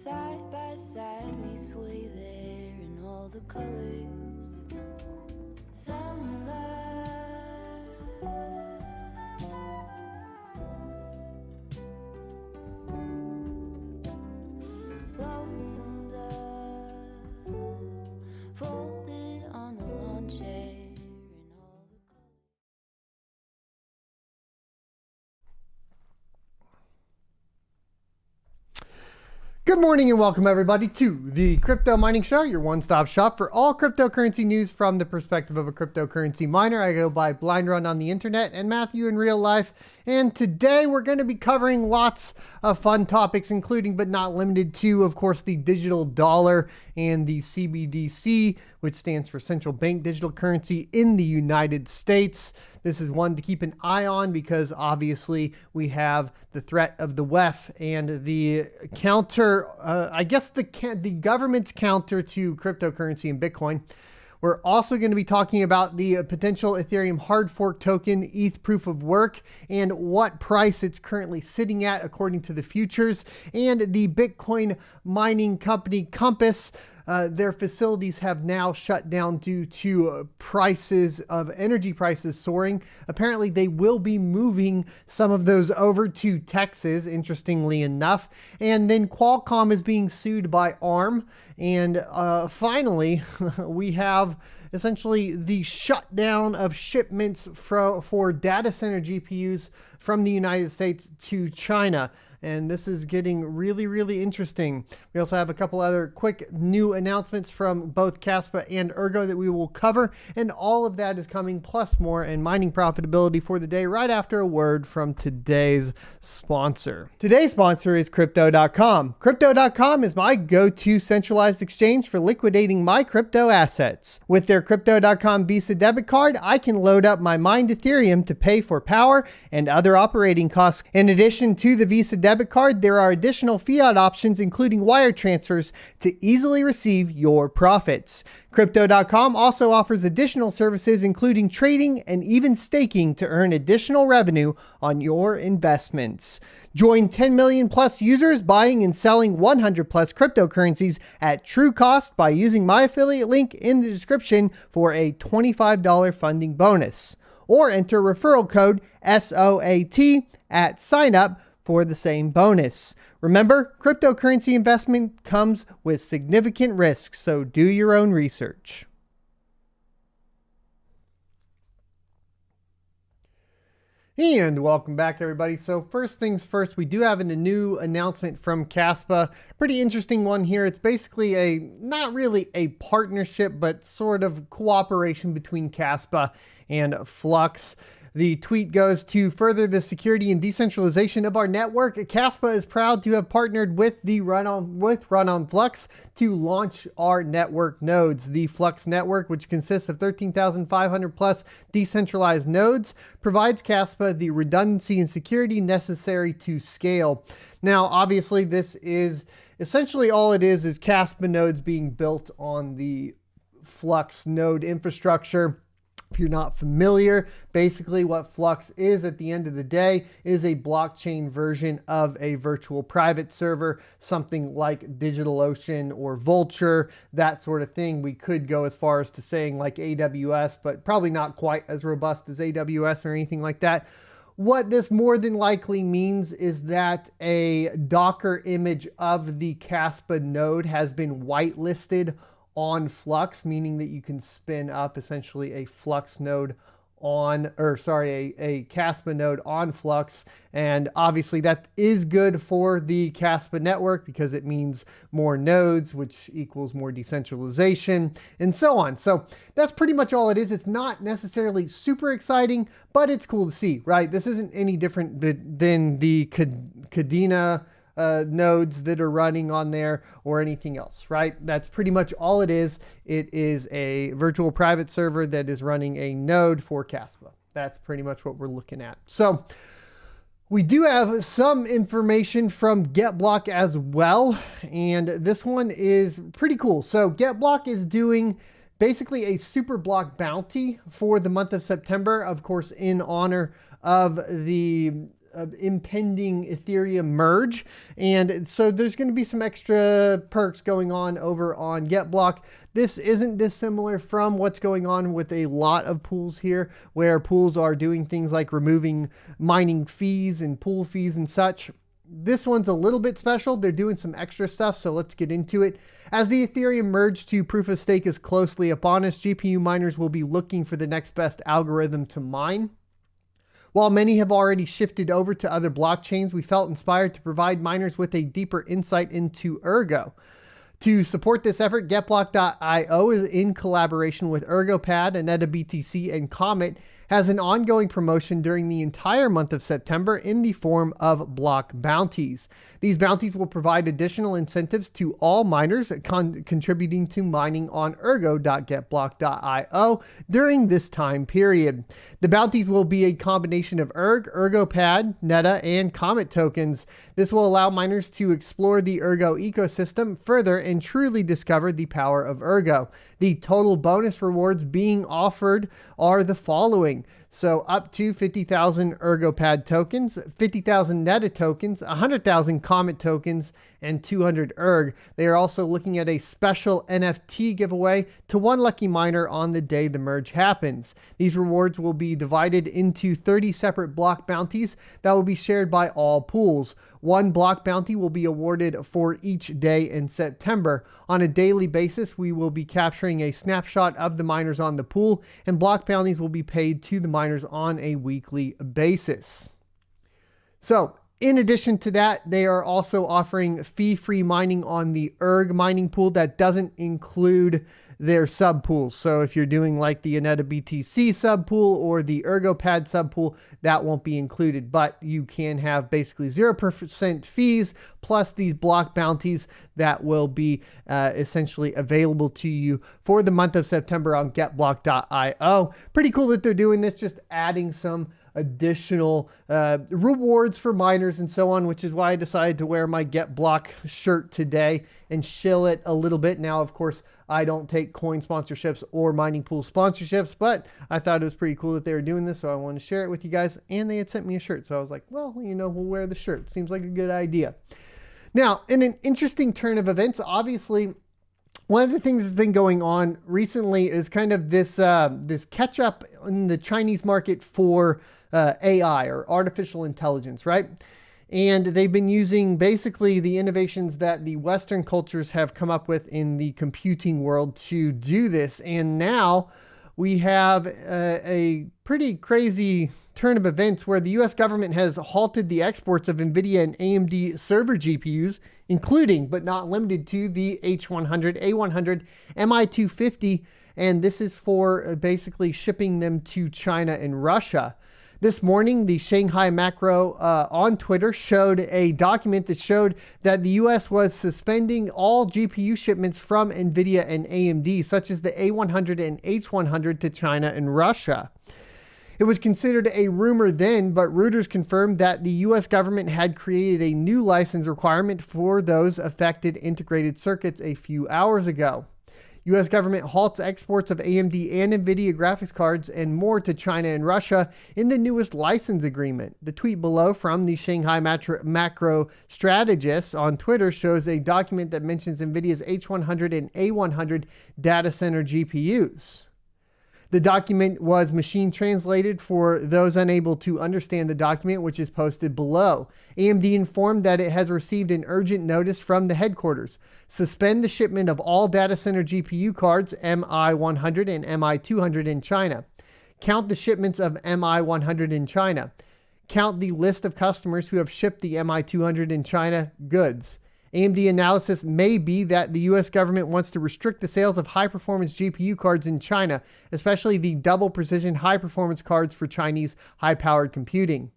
Side by side we sway there in all the colors. Some love, lonesome love, folded on the lawn chair in all the colors. Good morning and welcome everybody to the Crypto Mining Show, your one-stop shop for all cryptocurrency news from the perspective of a cryptocurrency miner. I go by Blind Run on the internet and Matthew in real life. And today we're going to be covering lots of fun topics, including but not limited to, of course, the digital dollar and the CBDC, which stands for Central Bank Digital Currency in the United States. This is one to keep an eye on because obviously we have the threat of the WEF and the counter, the government's counter to cryptocurrency and Bitcoin. We're also going to be talking about the potential Ethereum hard fork token, ETH proof of work, and what price it's currently sitting at according to the futures, and the Bitcoin mining company Compass. Their facilities have now shut down due to energy prices soaring. Apparently, they will be moving some of those over to Texas, interestingly enough. And then Qualcomm is being sued by ARM. And finally, we have essentially the shutdown of shipments for data center GPUs from the United States to China. And this is getting really, really interesting. We also have a couple other quick new announcements from both Kaspa and Ergo that we will cover. And all of that is coming plus more in mining profitability for the day right after a word from today's sponsor. Today's sponsor is Crypto.com. Crypto.com is my go-to centralized exchange for liquidating my crypto assets. With their Crypto.com Visa debit card, I can load up my mined Ethereum to pay for power and other operating costs. In addition to the Visa debit card, there are additional fiat options, including wire transfers, to easily receive your profits. Crypto.com also offers additional services, including trading and even staking, to earn additional revenue on your investments. Join 10 million plus users buying and selling 100 plus cryptocurrencies at true cost by using my affiliate link in the description for a $25 funding bonus. Or enter referral code SOAT at sign up for the same bonus. Remember, cryptocurrency investment comes with significant risks, so do your own research. And welcome back, everybody. So first things first, we do have a new announcement from Kaspa. Pretty interesting one here. It's basically not really a partnership, but sort of cooperation between Kaspa and Flux. The tweet goes, to further the security and decentralization of our network, Kaspa is proud to have partnered with Run on Flux to launch our network nodes. The Flux network, which consists of 13,500 plus decentralized nodes, provides Kaspa the redundancy and security necessary to scale. Now, obviously, this is essentially all it is Kaspa nodes being built on the Flux node infrastructure. If you're not familiar, basically what Flux is at the end of the day is a blockchain version of a virtual private server, something like DigitalOcean or Vultr, that sort of thing. We could go as far as to saying like AWS, but probably not quite as robust as AWS or anything like that. What this more than likely means is that a Docker image of the Kaspa node has been whitelisted on Flux, meaning that you can spin up essentially a Flux node a Kaspa node on Flux. And obviously that is good for the Kaspa network because it means more nodes, which equals more decentralization and so on. So that's pretty much all it is. It's not necessarily super exciting, but it's cool to see, right? This isn't any different than the Kadena nodes that are running on there or anything else, right? That's pretty much all it is. It is a virtual private server that is running a node for Kaspa. That's pretty much what we're looking at. So we do have some information from GetBlock as well, and this one is pretty cool. So GetBlock is doing basically a super block bounty for the month of September, of course, in honor of the impending Ethereum merge. And so there's going to be some extra perks going on over on GetBlock. This isn't dissimilar from what's going on with a lot of pools here, where pools are doing things like removing mining fees and pool fees and such. This one's a little bit special. They're doing some extra stuff, so let's get into it. As the Ethereum merge to proof of stake is closely upon us, GPU miners will be looking for the next best algorithm to mine. While many have already shifted over to other blockchains, we felt inspired to provide miners with a deeper insight into Ergo. To support this effort, GetBlock.io is in collaboration with ErgoPad, AnetaBTC, and Comet, has an ongoing promotion during the entire month of September in the form of block bounties. These bounties will provide additional incentives to all miners contributing to mining on ergo.getblock.io during this time period. The bounties will be a combination of ErgoPad, Neta, and Comet tokens. This will allow miners to explore the Ergo ecosystem further and truly discover the power of Ergo. The total bonus rewards being offered are the following. So up to 50,000 ErgoPad tokens, 50,000 Neta tokens, 100,000 Comet tokens, and 200 ERG. They are also looking at a special NFT giveaway to one lucky miner on the day the merge happens. These rewards will be divided into 30 separate block bounties that will be shared by all pools. One block bounty will be awarded for each day in September. On a daily basis, we will be capturing a snapshot of the miners on the pool, and block bounties will be paid to the miners on a weekly basis. So, in addition to that, they are also offering fee-free mining on the ERG mining pool that doesn't include their subpools. So if you're doing like the AnetaBTC subpool or the ErgoPad subpool, that won't be included, but you can have basically 0% fees plus these block bounties that will be essentially available to you for the month of September on getblock.io. Pretty cool that they're doing this, just adding some additional rewards for miners and so on, which is why I decided to wear my GetBlock shirt today and shill it a little bit. Now, of course, I don't take coin sponsorships or mining pool sponsorships, but I thought it was pretty cool that they were doing this, so I wanted to share it with you guys, and they had sent me a shirt, so I was like, well, you know, we'll wear the shirt. Seems like a good idea. Now, in an interesting turn of events, obviously, one of the things that's been going on recently is kind of this catch up in the Chinese market for AI or artificial intelligence, right? And they've been using basically the innovations that the Western cultures have come up with in the computing world to do this. And now we have a pretty crazy turn of events where the US government has halted the exports of Nvidia and AMD server GPUs, including but not limited to the H100, A100, MI250, and this is for basically shipping them to China and Russia. This morning, the Shanghai Macro on Twitter showed a document that showed that the US was suspending all GPU shipments from Nvidia and AMD, such as the A100 and H100 to China and Russia. It was considered a rumor then, but Reuters confirmed that the US government had created a new license requirement for those affected integrated circuits a few hours ago. U.S. government halts exports of AMD and Nvidia graphics cards and more to China and Russia in the newest license agreement. The tweet below from the Shanghai Macro Strategist on Twitter shows a document that mentions Nvidia's H100 and A100 data center GPUs. The document was machine translated for those unable to understand the document, which is posted below. AMD informed that it has received an urgent notice from the headquarters. Suspend the shipment of all data center GPU cards, MI100 and MI200 in China. Count the shipments of MI100 in China. Count the list of customers who have shipped the MI200 in China goods. AMD analysis may be that the US government wants to restrict the sales of high-performance GPU cards in China, especially the double-precision high-performance cards for Chinese high-powered computing.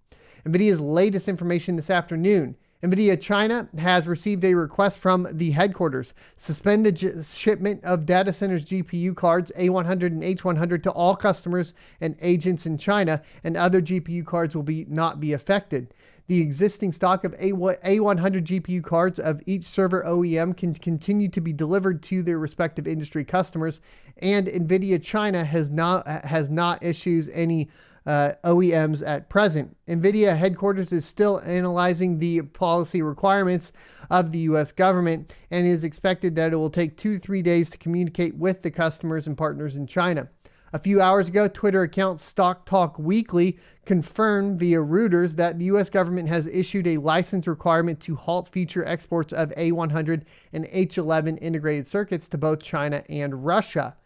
NVIDIA's latest information this afternoon. NVIDIA China has received a request from the headquarters. Suspend the shipment of data centers GPU cards A100 and H100 to all customers and agents in China, and other GPU cards will not be affected. The existing stock of A100 GPU cards of each server OEM can continue to be delivered to their respective industry customers, and NVIDIA China has not issued any OEMs at present. Nvidia headquarters is still analyzing the policy requirements of the U.S. government and is expected that it will take 2 to 3 days to communicate with the customers and partners in China. A few hours ago, Twitter account Stock Talk Weekly confirmed via Reuters that the U.S. government has issued a license requirement to halt future exports of A100 and H11 integrated circuits to both China and Russia.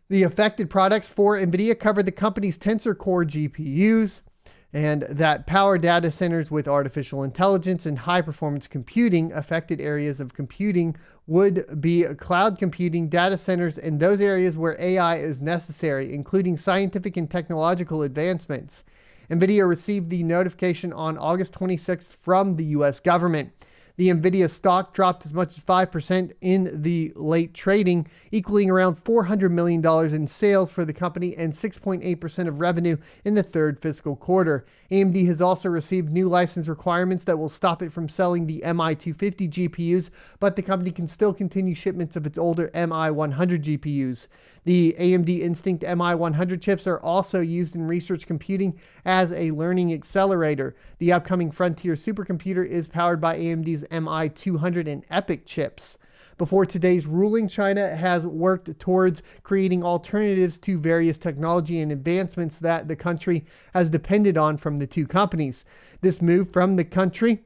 The affected products for Nvidia cover the company's Tensor Core GPUs, and that power data centers with artificial intelligence and high-performance computing. Affected areas of computing would be cloud computing, data centers, and those areas where AI is necessary, including scientific and technological advancements. Nvidia received the notification on August 26th from the U.S. government. The Nvidia stock dropped as much as 5% in the late trading, equaling around $400 million in sales for the company and 6.8% of revenue in the third fiscal quarter. AMD has also received new license requirements that will stop it from selling the MI250 GPUs, but the company can still continue shipments of its older MI100 GPUs. The AMD Instinct MI100 chips are also used in research computing as a learning accelerator. The upcoming Frontier supercomputer is powered by AMD's MI200 and EPYC chips. Before today's ruling, China has worked towards creating alternatives to various technology and advancements that the country has depended on from the two companies. This move from the country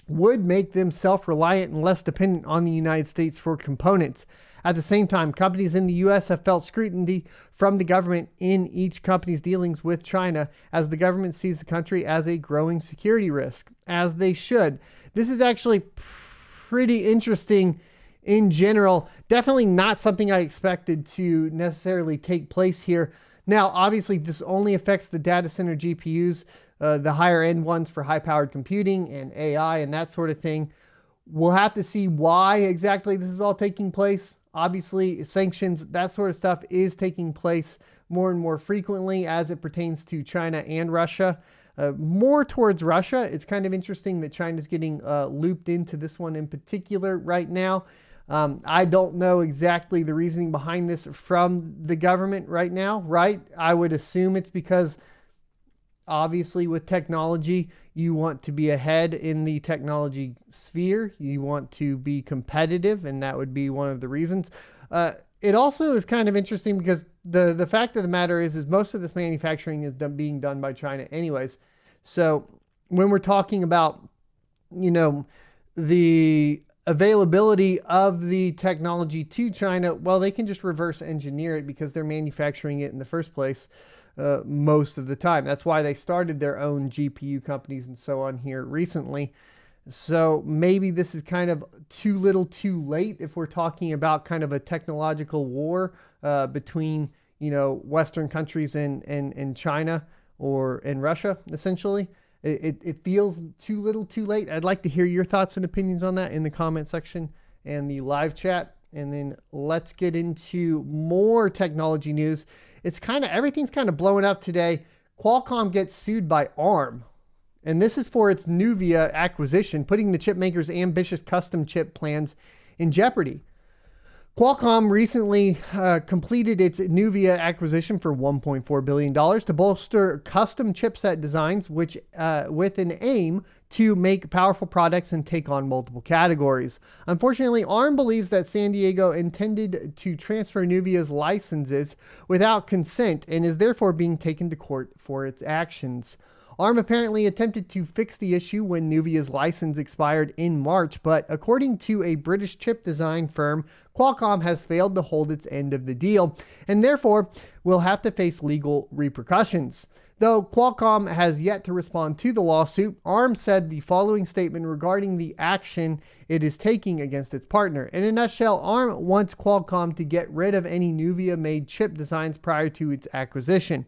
would make them self-reliant and less dependent on the United States for components. At the same time, companies in the U.S. have felt scrutiny from the government in each company's dealings with China, as the government sees the country as a growing security risk, as they should. This is actually pretty interesting in general. Definitely not something I expected to necessarily take place here. Now, obviously, this only affects the data center GPUs, the higher end ones for high-powered computing and AI and that sort of thing. We'll have to see why exactly this is all taking place. Obviously, sanctions, that sort of stuff is taking place more and more frequently as it pertains to China and Russia. More towards Russia. It's kind of interesting that China's getting looped into this one in particular right now. I don't know exactly the reasoning behind this from the government right now, right? I would assume it's because obviously with technology, you want to be ahead in the technology sphere. You want to be competitive, and that would be one of the reasons. It also is kind of interesting because the fact of the matter is most of this manufacturing is being done by China anyways. So when we're talking about, the availability of the technology to China, well, they can just reverse engineer it because they're manufacturing it in the first place most of the time. That's why they started their own GPU companies and so on here recently. So maybe this is kind of too little too late if we're talking about kind of a technological war between, Western countries and China and Russia, essentially. It feels too little too late. I'd like to hear your thoughts and opinions on that in the comment section and the live chat. And then let's get into more technology news. Everything's kind of blowing up today. Qualcomm gets sued by ARM. And this is for its Nvidia acquisition, putting the chip maker's ambitious custom chip plans in jeopardy. Qualcomm recently completed its Nvidia acquisition for $1.4 billion to bolster custom chipset designs, which with an aim to make powerful products and take on multiple categories. Unfortunately, ARM believes that San Diego intended to transfer Nvidia's licenses without consent and is therefore being taken to court for its actions. ARM apparently attempted to fix the issue when Nvidia's license expired in March, but according to a British chip design firm, Qualcomm has failed to hold its end of the deal and therefore will have to face legal repercussions. Though Qualcomm has yet to respond to the lawsuit, ARM said the following statement regarding the action it is taking against its partner. In a nutshell, ARM wants Qualcomm to get rid of any Nvidia-made chip designs prior to its acquisition.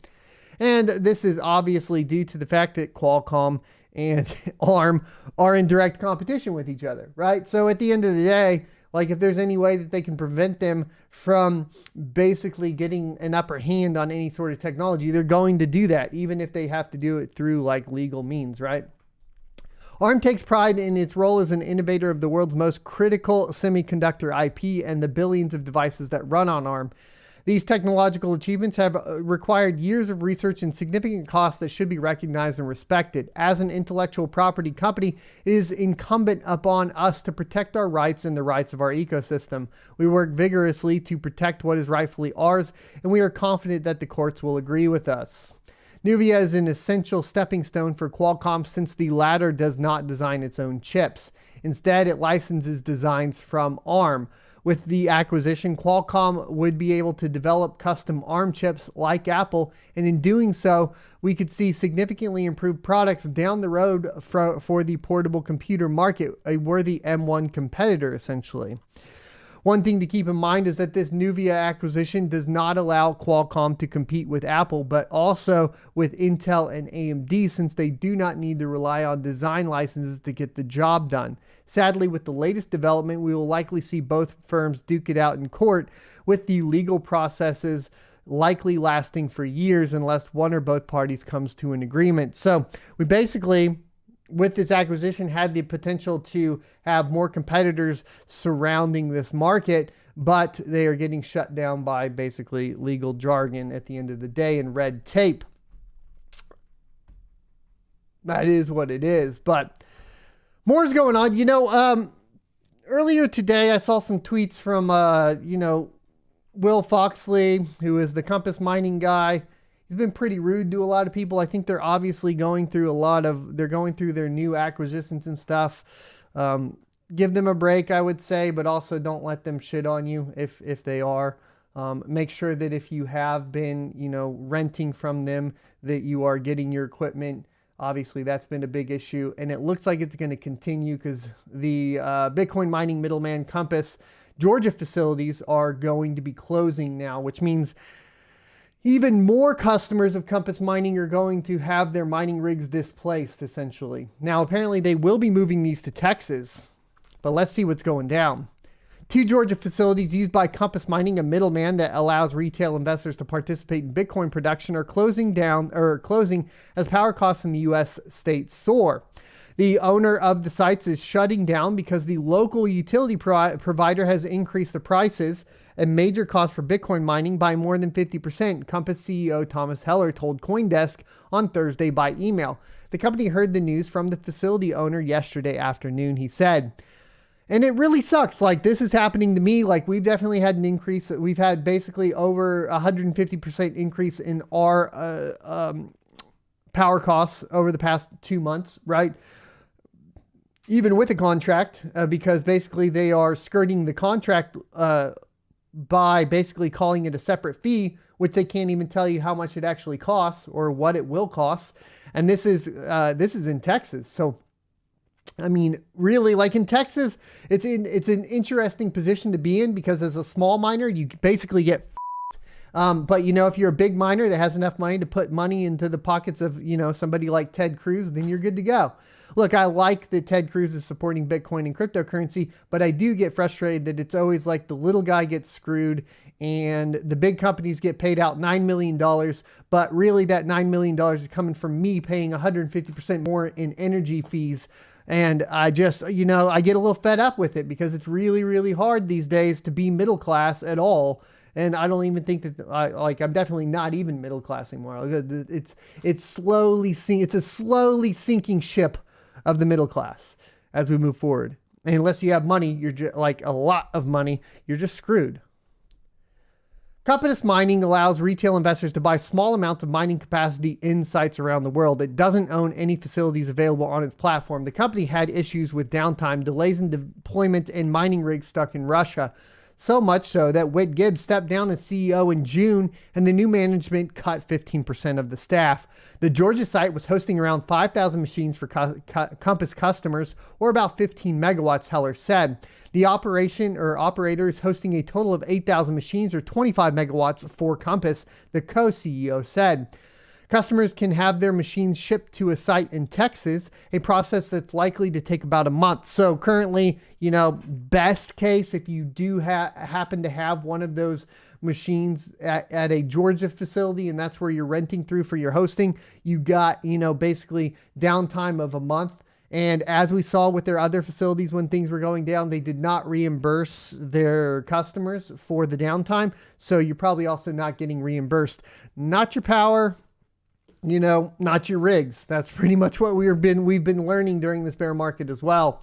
And this is obviously due to the fact that Qualcomm and ARM are in direct competition with each other, right? So at the end of the day, if there's any way that they can prevent them from basically getting an upper hand on any sort of technology, they're going to do that, even if they have to do it through legal means, right? ARM takes pride in its role as an innovator of the world's most critical semiconductor IP and the billions of devices that run on ARM. These technological achievements have required years of research and significant costs that should be recognized and respected. As an intellectual property company, it is incumbent upon us to protect our rights and the rights of our ecosystem. We work vigorously to protect what is rightfully ours, and we are confident that the courts will agree with us. Nvidia is an essential stepping stone for Qualcomm since the latter does not design its own chips. Instead, it licenses designs from ARM. With the acquisition, Qualcomm would be able to develop custom ARM chips like Apple, and in doing so, we could see significantly improved products down the road for the portable computer market, a worthy M1 competitor, essentially. One thing to keep in mind is that this Nvidia acquisition does not allow Qualcomm to compete with Apple, but also with Intel and AMD, since they do not need to rely on design licenses to get the job done. Sadly, with the latest development, we will likely see both firms duke it out in court, with the legal processes likely lasting for years unless one or both parties comes to an agreement. So we basically, with this acquisition, had the potential to have more competitors surrounding this market, but they are getting shut down by basically legal jargon at the end of the day and red tape. That is what it is, but more is going on. Earlier today, I saw some tweets from, Will Foxley, who is the Compass mining guy. He's been pretty rude to a lot of people. I think they're obviously going through they're going through their new acquisitions and stuff. Give them a break, I would say, but also don't let them shit on you if they are. Make sure that if you have been, renting from them, that you are getting your equipment. Obviously, that's been a big issue, and it looks like it's going to continue because the Bitcoin mining middleman Compass Georgia facilities are going to be closing now, which means even more customers of Compass Mining are going to have their mining rigs displaced, essentially. Now, apparently they will be moving these to Texas, but let's see what's going down. 2 Georgia facilities used by Compass Mining, a middleman that allows retail investors to participate in Bitcoin production, are closing as power costs in the U.S. states soar. The owner of the sites is shutting down because the local utility provider has increased the prices and major costs for Bitcoin mining by more than 50%, Compass CEO Thomas Heller told CoinDesk on Thursday by email. The company heard the news from the facility owner yesterday afternoon, he said. And it really sucks. Like, this is happening to me. Like, we've definitely had an increase. We've had basically over 150% increase in our power costs over the past 2 months, right? Even with a contract, because basically they are skirting the contract by basically calling it a separate fee, which they can't even tell you how much it actually costs or what it will cost. And this is in Texas. So, I mean, really, like in Texas, it's an interesting position to be in because as a small miner, you basically get but if you're a big miner that has enough money to put money into the pockets of, somebody like Ted Cruz, then you're good to go. Look, I like that Ted Cruz is supporting Bitcoin and cryptocurrency, but I do get frustrated that it's always like the little guy gets screwed and the big companies get paid out $9 million, but really that $9 million is coming from me paying 150% more in energy fees. And I just, I get a little fed up with it because it's really, really hard these days to be middle class at all. And I don't even think that I'm definitely not even middle class anymore. It's a slowly sinking ship of the middle class as we move forward. And unless you have money, you're just like a lot of money, you're just screwed. Compass Mining allows retail investors to buy small amounts of mining capacity in sites around the world. It doesn't own any facilities available on its platform. The company had issues with downtime, delays in deployment, and mining rigs stuck in Russia. So much so that Whit Gibbs stepped down as CEO in June and the new management cut 15% of the staff. The Georgia site was hosting around 5,000 machines for Compass customers, or about 15 megawatts, Heller said. The operator is hosting a total of 8,000 machines, or 25 megawatts for Compass, the co-CEO said. Customers can have their machines shipped to a site in Texas, a process that's likely to take about a month. So currently, best case, if you do happen to have one of those machines at a Georgia facility, and that's where you're renting through for your hosting, you got, basically downtime of a month. And as we saw with their other facilities when things were going down, they did not reimburse their customers for the downtime. So you're probably also not getting reimbursed. Not your power, not your rigs. That's pretty much what we've been learning during this bear market as well.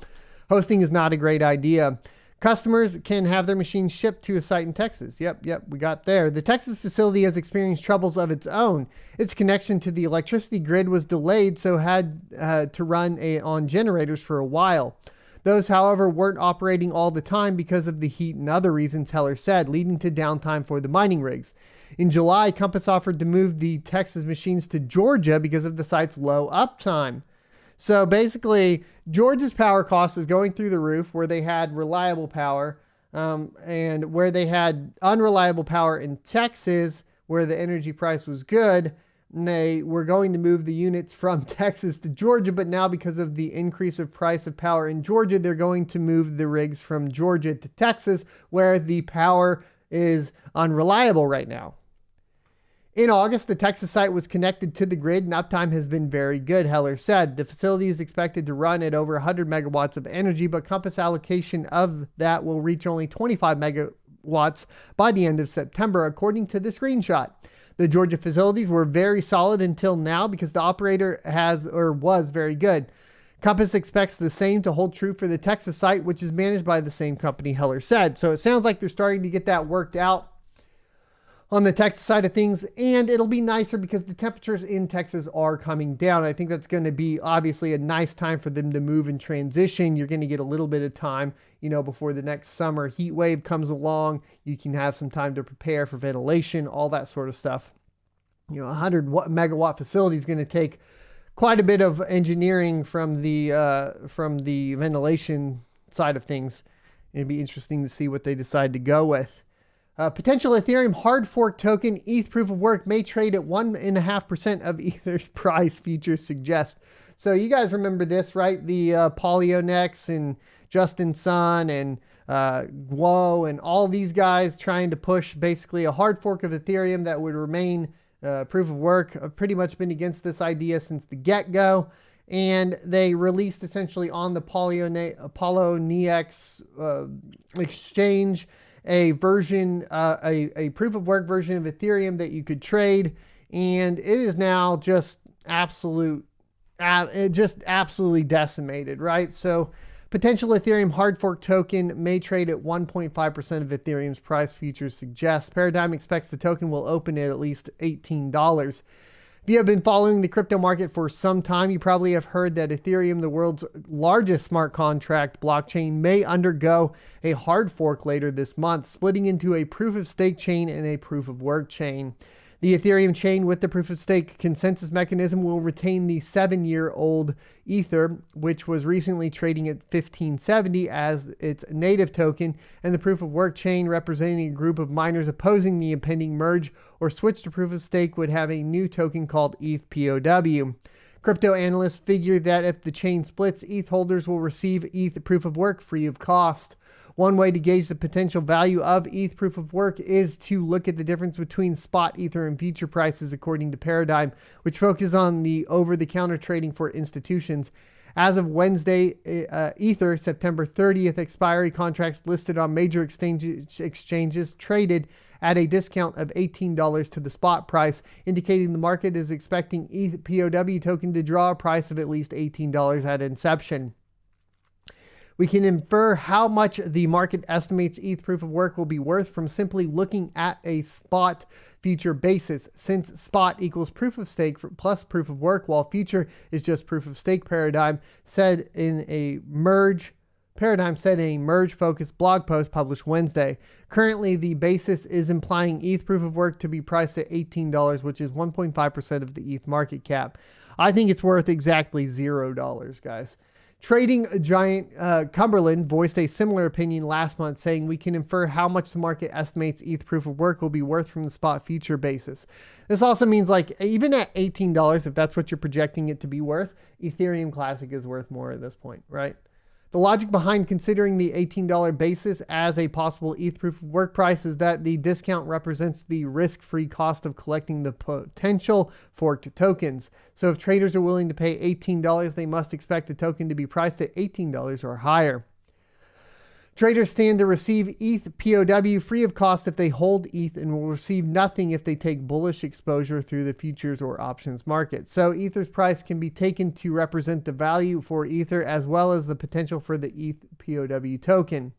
Hosting is not a great idea. Customers can have their machines shipped to a site in Texas. Yep, we got there. The Texas facility has experienced troubles of its own. Its connection to the electricity grid was delayed, so had to run on generators for a while. Those, however, weren't operating all the time because of the heat and other reasons, Heller said, leading to downtime for the mining rigs. In July, Compass offered to move the Texas machines to Georgia because of the site's low uptime. So basically, Georgia's power cost is going through the roof where they had reliable power, and where they had unreliable power in Texas where the energy price was good. And they were going to move the units from Texas to Georgia, but now because of the increase of price of power in Georgia, they're going to move the rigs from Georgia to Texas where the power is unreliable right now. In August, the Texas site was connected to the grid and uptime has been very good, Heller said. The facility is expected to run at over 100 megawatts of energy, but Compass allocation of that will reach only 25 megawatts by the end of September, according to the screenshot. The Georgia facilities were very solid until now because the operator was very good. Compass expects the same to hold true for the Texas site, which is managed by the same company, Heller said. So it sounds like they're starting to get that worked out on the Texas side of things, and it'll be nicer because the temperatures in Texas are coming down. I think that's going to be obviously a nice time for them to move and transition. You're going to get a little bit of time, before the next summer heat wave comes along. You can have some time to prepare for ventilation, all that sort of stuff. 100 megawatt facility is going to take quite a bit of engineering from the ventilation side of things. It'd be interesting to see what they decide to go with. Potential Ethereum hard fork token ETH proof of work may trade at 1.5% of Ether's price, futures suggest. So you guys remember this, right? The Polyonex and Justin Sun and Guo and all these guys trying to push basically a hard fork of Ethereum that would remain proof of work. I've pretty much been against this idea since the get-go. And they released essentially on the Polyonex exchange a version, a proof of work version of Ethereum that you could trade. And it is now just absolutely decimated, right? So potential Ethereum hard fork token may trade at 1.5% of Ethereum's price, futures suggest. Paradigm expects the token will open at least $18. If you have been following the crypto market for some time, you probably have heard that Ethereum, the world's largest smart contract blockchain, may undergo a hard fork later this month, splitting into a proof of stake chain and a proof of work chain. The Ethereum chain with the proof of stake consensus mechanism will retain the 7-year-old Ether, which was recently trading at 1570 as its native token, and the proof of work chain representing a group of miners opposing the impending merge or switch to proof of stake would have a new token called ETH POW. Crypto analysts figure that if the chain splits, ETH holders will receive ETH proof of work free of cost. One way to gauge the potential value of ETH proof of work is to look at the difference between spot Ether and future prices, according to Paradigm, which focuses on the over-the-counter trading for institutions. As of Wednesday, Ether, September 30th, expiry contracts listed on major exchanges traded at a discount of $18 to the spot price, indicating the market is expecting ETH POW token to draw a price of at least $18 at inception. We can infer how much the market estimates ETH proof of work will be worth from simply looking at a spot future basis, since spot equals proof of stake plus proof of work, while future is just proof of stake. Paradigm said in a merge focused blog post published Wednesday. Currently, the basis is implying ETH proof of work to be priced at $18, which is 1.5% of the ETH market cap. I think it's worth exactly $0, guys. Trading giant Cumberland voiced a similar opinion last month, saying we can infer how much the market estimates ETH proof of work will be worth from the spot future basis. This also means like even at $18, if that's what you're projecting it to be worth, Ethereum Classic is worth more at this point, right? The logic behind considering the $18 basis as a possible ETH proof of work price is that the discount represents the risk-free cost of collecting the potential forked tokens. So if traders are willing to pay $18, they must expect the token to be priced at $18 or higher. Traders stand to receive ETH POW free of cost if they hold ETH and will receive nothing if they take bullish exposure through the futures or options market. So Ether's price can be taken to represent the value for Ether as well as the potential for the ETH POW token.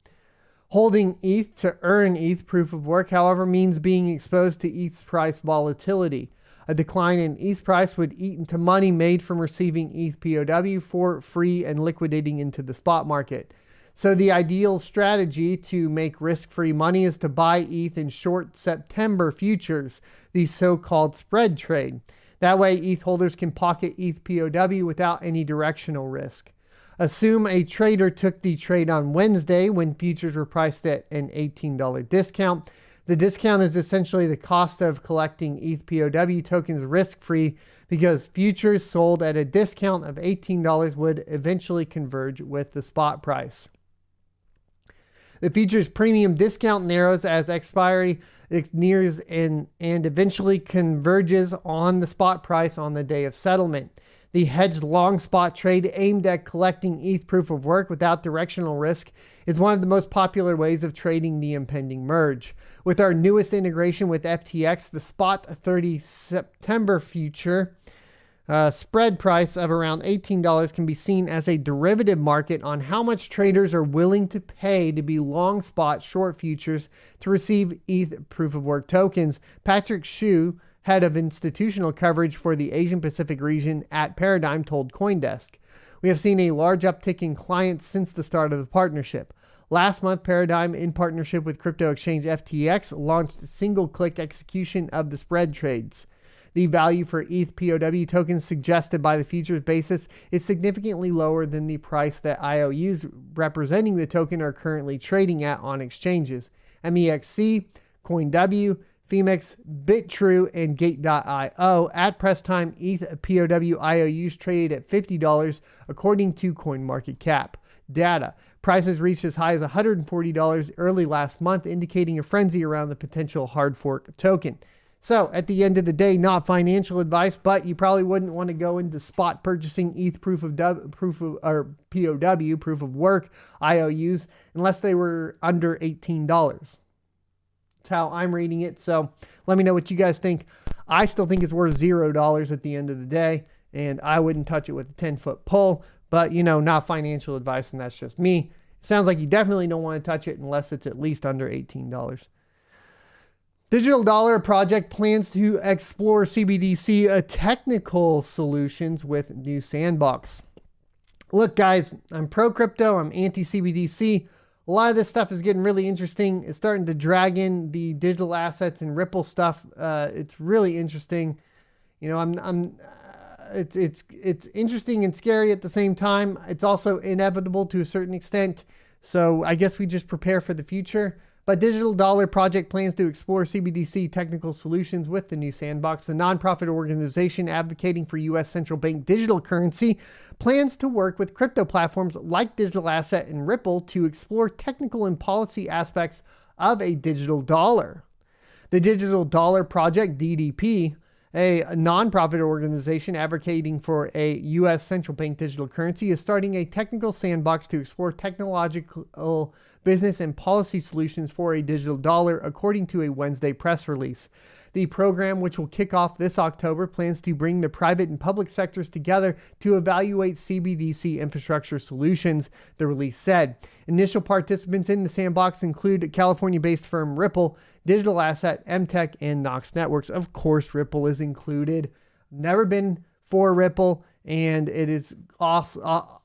Holding ETH to earn ETH proof of work, however, means being exposed to ETH's price volatility. A decline in ETH price would eat into money made from receiving ETH POW for free and liquidating into the spot market. So the ideal strategy to make risk-free money is to buy ETH in short September futures, the so-called spread trade. That way, ETH holders can pocket ETH POW without any directional risk. Assume a trader took the trade on Wednesday when futures were priced at an $18 discount. The discount is essentially the cost of collecting ETH POW tokens risk-free because futures sold at a discount of $18 would eventually converge with the spot price. The futures premium discount narrows as expiry nears and eventually converges on the spot price on the day of settlement. The hedged long spot trade aimed at collecting ETH proof of work without directional risk is one of the most popular ways of trading the impending merge. With our newest integration with FTX, the spot 30 September future spread price of around $18 can be seen as a derivative market on how much traders are willing to pay to be long spot short futures to receive ETH proof of work tokens. Patrick Shu, head of institutional coverage for the Asian Pacific region at Paradigm, told CoinDesk. We have seen a large uptick in clients since the start of the partnership. Last month, Paradigm, in partnership with crypto exchange FTX, launched single-click execution of the spread trades. The value for ETH POW tokens suggested by the futures basis is significantly lower than the price that IOUs representing the token are currently trading at on exchanges. MEXC, CoinW, Phoenix, BitTrue, and Gate.io. At press time, ETH POW IOUs traded at $50 according to CoinMarketCap data. Prices reached as high as $140 early last month, indicating a frenzy around the potential hard fork token. So at the end of the day, not financial advice, but you probably wouldn't want to go into spot purchasing ETH POW, proof of work IOUs, unless they were under $18. That's how I'm reading it. So let me know what you guys think. I still think it's worth $0 at the end of the day, and I wouldn't touch it with a 10-foot pole, but not financial advice, and that's just me. It sounds like you definitely don't want to touch it unless it's at least under $18. Digital Dollar Project plans to explore CBDC technical solutions with new sandbox. Look, guys, I'm pro crypto. I'm anti CBDC. A lot of this stuff is getting really interesting. It's starting to drag in the digital assets and Ripple stuff. It's really interesting. It's interesting and scary at the same time. It's also inevitable to a certain extent. So I guess we just prepare for the future. But Digital Dollar Project plans to explore CBDC technical solutions with the new sandbox. The nonprofit organization advocating for U.S. central bank digital currency plans to work with crypto platforms like Digital Asset and Ripple to explore technical and policy aspects of a digital dollar. The Digital Dollar Project, DDP, a nonprofit organization advocating for a U.S. central bank digital currency, is starting a technical sandbox to explore technological business and policy solutions for a digital dollar, according to a Wednesday press release. The program, which will kick off this October, plans to bring the private and public sectors together to evaluate CBDC infrastructure solutions, the release said. Initial participants in the sandbox include California-based firm Ripple, Digital Asset, MTech, and Nox Networks. Of course, Ripple is included. Never been for Ripple, and it is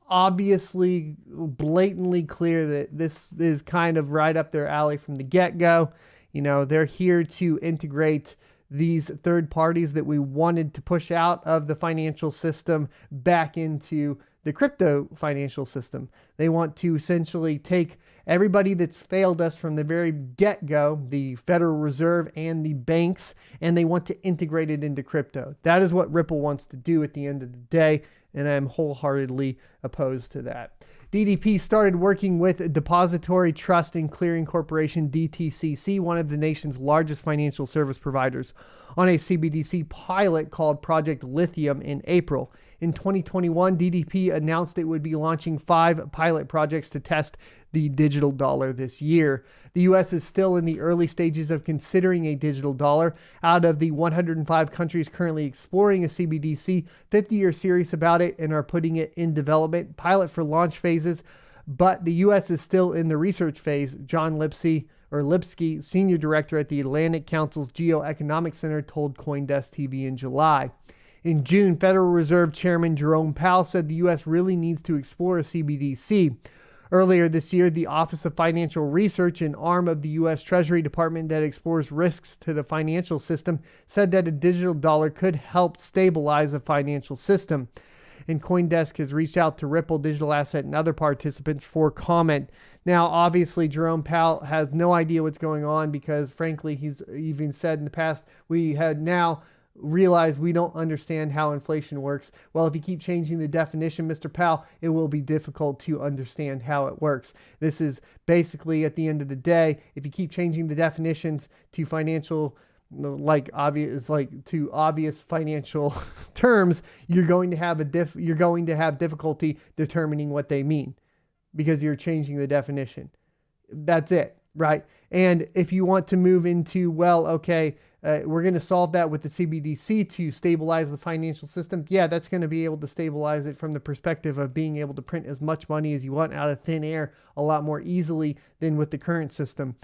obviously blatantly clear that this is kind of right up their alley from the get-go. They're here to integrate these third parties that we wanted to push out of the financial system back into the crypto financial system. They want to essentially take everybody that's failed us from the very get-go, the Federal Reserve and the banks, and they want to integrate it into crypto. That is what Ripple wants to do at the end of the day, and I'm wholeheartedly opposed to that. DDP started working with Depository Trust and Clearing Corporation, DTCC, one of the nation's largest financial service providers, on a CBDC pilot called Project Lithium in April. In 2021, DDP announced it would be launching 5 pilot projects to test the digital dollar this year. The U.S. is still in the early stages of considering a digital dollar. Out of the 105 countries currently exploring a CBDC, 50 are serious about it and are putting it in development, pilot for launch phases, but the U.S. is still in the research phase. John Lipsky, senior director at the Atlantic Council's Geoeconomic Center, told CoinDesk TV in July. In June, Federal Reserve Chairman Jerome Powell said the U.S. really needs to explore a CBDC. Earlier this year, the Office of Financial Research, an arm of the U.S. Treasury Department that explores risks to the financial system, said that a digital dollar could help stabilize the financial system. And CoinDesk has reached out to Ripple Digital Asset and other participants for comment. Now, obviously, Jerome Powell has no idea what's going on because, frankly, he's even said in the past, we had now realized we don't understand how inflation works. Well, if you keep changing the definition, Mr. Powell, it will be difficult to understand how it works. This is basically, at the end of the day, if you keep changing the definitions to financial, to obvious financial terms, you're going to have difficulty determining what they mean because you're changing the definition. That's it, right? And if you want to move into, we're going to solve that with the CBDC to stabilize the financial system. Yeah, that's going to be able to stabilize it from the perspective of being able to print as much money as you want out of thin air a lot more easily than with the current system.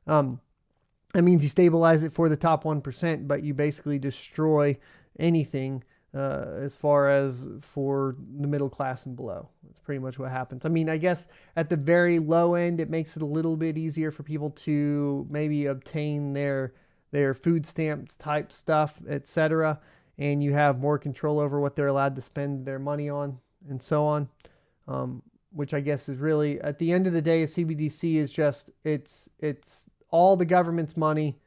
That means you stabilize it for the top 1%, but you basically destroy anything as far as for the middle class and below. That's pretty much what happens. I mean, I guess at the very low end, it makes it a little bit easier for people to maybe obtain their food stamps type stuff, etc. And you have more control over what they're allowed to spend their money on and so on. Which I guess is really, at the end of the day, a CBDC is just, it's all the government's money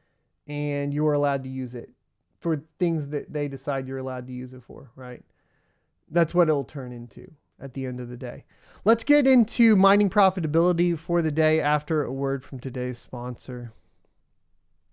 and you're allowed to use it for things that they decide you're allowed to use it for, right? That's what it'll turn into at the end of the day. Let's get into mining profitability for the day after a word from today's sponsor.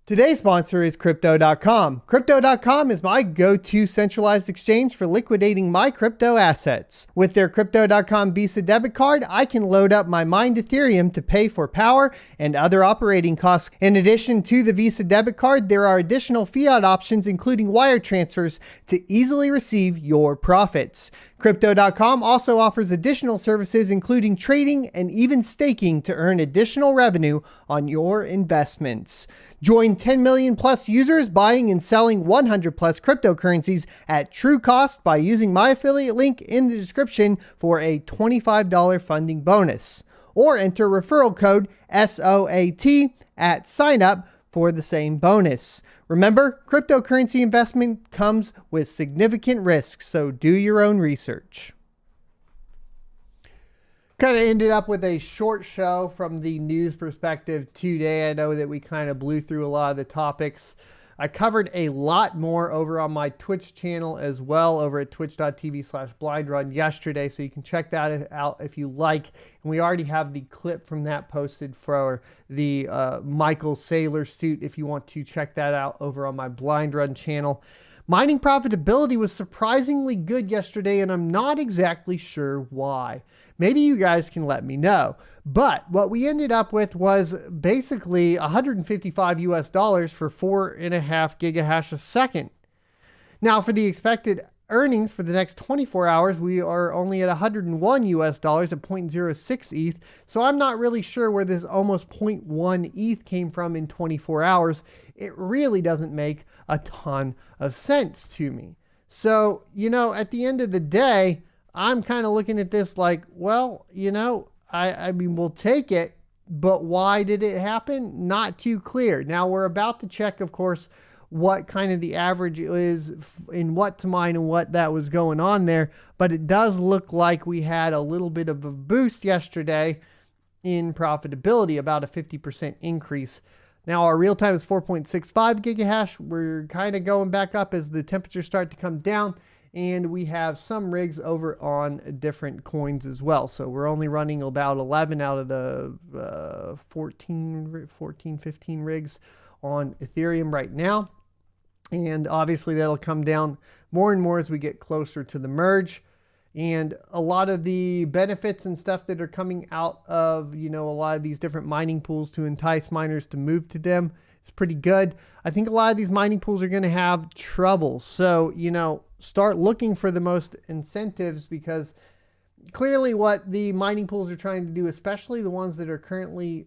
Today's sponsor is Crypto.com. Crypto.com is my go-to centralized exchange for liquidating my crypto assets. With their Crypto.com Visa debit card, I can load up my mined Ethereum to pay for power and other operating costs. In addition to the Visa debit card, there are additional fiat options, including wire transfers, to easily receive your profits. Crypto.com also offers additional services, including trading and even staking, to earn additional revenue on your investments. Join 10 million plus users buying and selling 100 plus cryptocurrencies at true cost by using my affiliate link in the description for a $25 funding bonus. Or enter referral code SOAT at sign up for the same bonus. Remember, cryptocurrency investment comes with significant risks, so do your own research. Kind of ended up with a short show from the news perspective today. I know that we kind of blew through a lot of the topics. I covered a lot more over on my Twitch channel as well, over at twitch.tv/blindrun yesterday, so you can check that out if you like. And we already have the clip from that posted for the Michael Saylor suit if you want to check that out over on my Blind Run channel. Mining profitability was surprisingly good yesterday, and I'm not exactly sure why. Maybe you guys can let me know. But what we ended up with was basically $155 for 4.5 gigahash a second. Now, for the expected earnings for the next 24 hours, we are only at $101 at 0.06 ETH. So I'm not really sure where this almost 0.1 ETH came from in 24 hours. It really doesn't make a ton of sense to me. So, at the end of the day, I'm kind of looking at this like, well, I mean, we'll take it, but why did it happen? Not too clear. Now we're about to check, of course, what kind of the average is in what to mine and what that was going on there. But it does look like we had a little bit of a boost yesterday in profitability, about a 50% increase. Now our real time is 4.65 gigahash. We're kind of going back up as the temperatures start to come down. and we have some rigs over on different coins as well. So we're only running about 11 out of the 14, 15 rigs on Ethereum right now. And obviously that'll come down more and more as we get closer to the merge. And a lot of the benefits and stuff that are coming out of, a lot of these different mining pools to entice miners to move to them, it's pretty good. I think a lot of these mining pools are going to have trouble. So, start looking for the most incentives, because clearly what the mining pools are trying to do, especially the ones that are currently,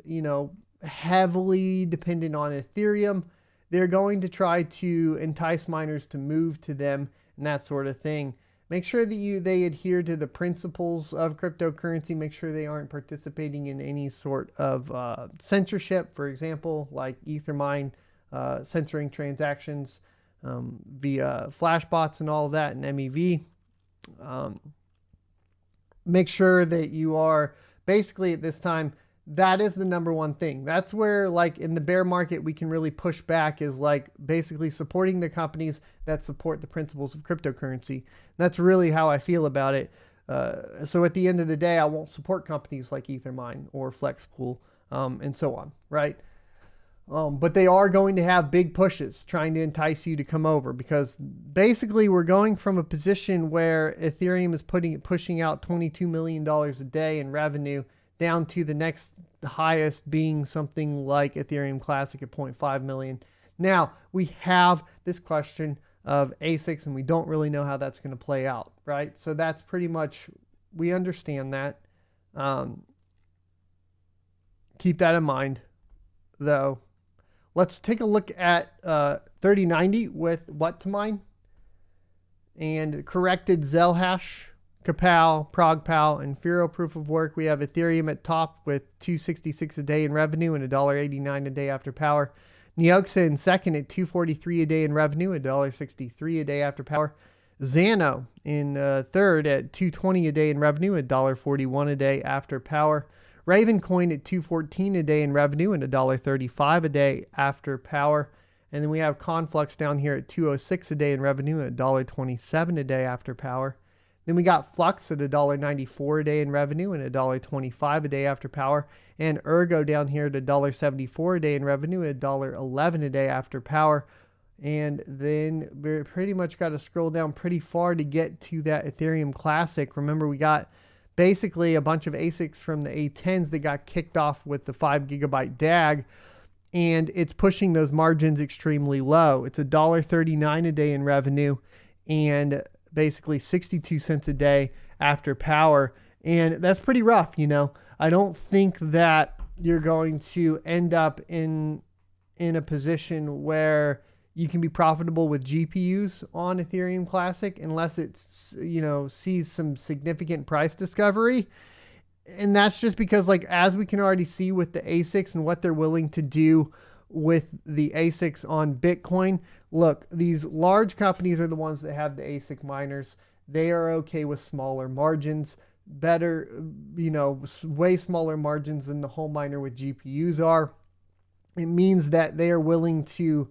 heavily dependent on Ethereum, they're going to try to entice miners to move to them and that sort of thing. Make sure that they adhere to the principles of cryptocurrency. Make sure they aren't participating in any sort of censorship. For example, like Ethermine censoring transactions via flashbots and all of that, and MEV. Make sure that you are basically at this time, that is the number one thing. That's where, like, in the bear market, we can really push back, is like basically supporting the companies that support the principles of cryptocurrency. That's really how I feel about it. So at the end of the day, I won't support companies like Ethermine or Flexpool and so on, right? But they are going to have big pushes trying to entice you to come over, because basically we're going from a position where Ethereum is pushing out $22 million a day in revenue, down to the next highest being something like Ethereum Classic at 0.5 million. Now, we have this question of ASICs, and we don't really know how that's going to play out, right? So that's pretty much, we understand that. Keep that in mind, though. Let's take a look at 3090 with what to mine and corrected ZIL hash. Kapow, ProgPow, and Firo proof of work. We have Ethereum at top with $266 a day in revenue and $1.89 a day after power. Neoxa in second at $243 a day in revenue, $1.63 a day after power. Xano in third at $220 a day in revenue, $1.41 a day after power. Ravencoin at $214 a day in revenue and $1.35 a day after power. And then we have Conflux down here at $206 a day in revenue, $1.27 a day after power. Then we got Flux at $1.94 a day in revenue and $1.25 a day after power. And Ergo down here at $1.74 a day in revenue, $1.11 a day after power. And then we pretty much got to scroll down pretty far to get to that Ethereum Classic. Remember, we got basically a bunch of ASICs from the A10s that got kicked off with the 5 gigabyte DAG. And it's pushing those margins extremely low. It's $1.39 a day in revenue and basically 62 cents a day after power. And that's pretty rough, I don't think that you're going to end up in a position where you can be profitable with GPUs on Ethereum Classic unless it's, sees some significant price discovery. And that's just because, like, as we can already see with the ASICs and what they're willing to do with the ASICs on Bitcoin. Look, these large companies are the ones that have the ASIC miners. They are okay with smaller margins, better, way smaller margins than the whole miner with GPUs are. It means that they are willing to,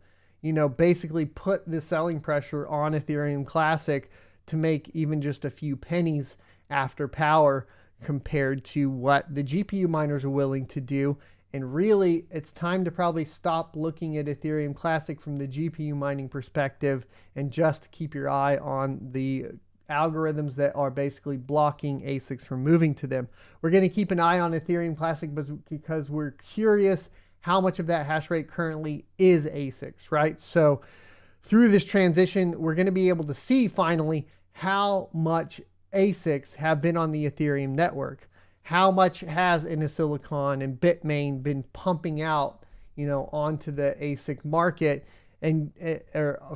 basically put the selling pressure on Ethereum Classic to make even just a few pennies after power compared to what the GPU miners are willing to do. And really, it's time to probably stop looking at Ethereum Classic from the GPU mining perspective and just keep your eye on the algorithms that are basically blocking ASICs from moving to them. We're going to keep an eye on Ethereum Classic because we're curious how much of that hash rate currently is ASICs, right? So through this transition, we're going to be able to see finally how much ASICs have been on the Ethereum network. How much has Silicon and Bitmain been pumping out, onto the ASIC market and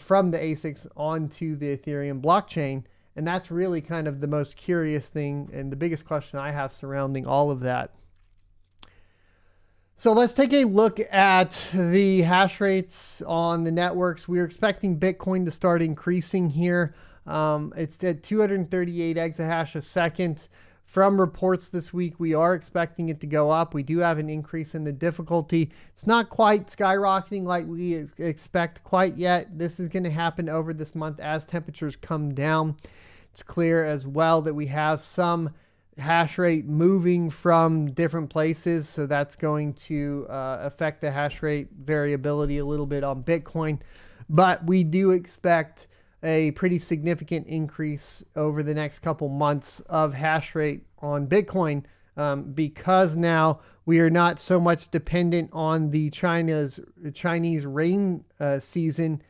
from the ASICs onto the Ethereum blockchain? And that's really kind of the most curious thing and the biggest question I have surrounding all of that. So let's take a look at the hash rates on the networks. We're expecting Bitcoin to start increasing here. It's at 238 exahash a second From reports this week, we are expecting it to go up. We do have an increase in the difficulty. It's not quite skyrocketing like we expect quite yet. This is going to happen over this month as temperatures come down. It's clear as well that we have some hash rate moving from different places. So that's going to affect the hash rate variability a little bit on Bitcoin. But we do expect a pretty significant increase over the next couple months of hash rate on Bitcoin because now we are not so much dependent on the Chinese rain season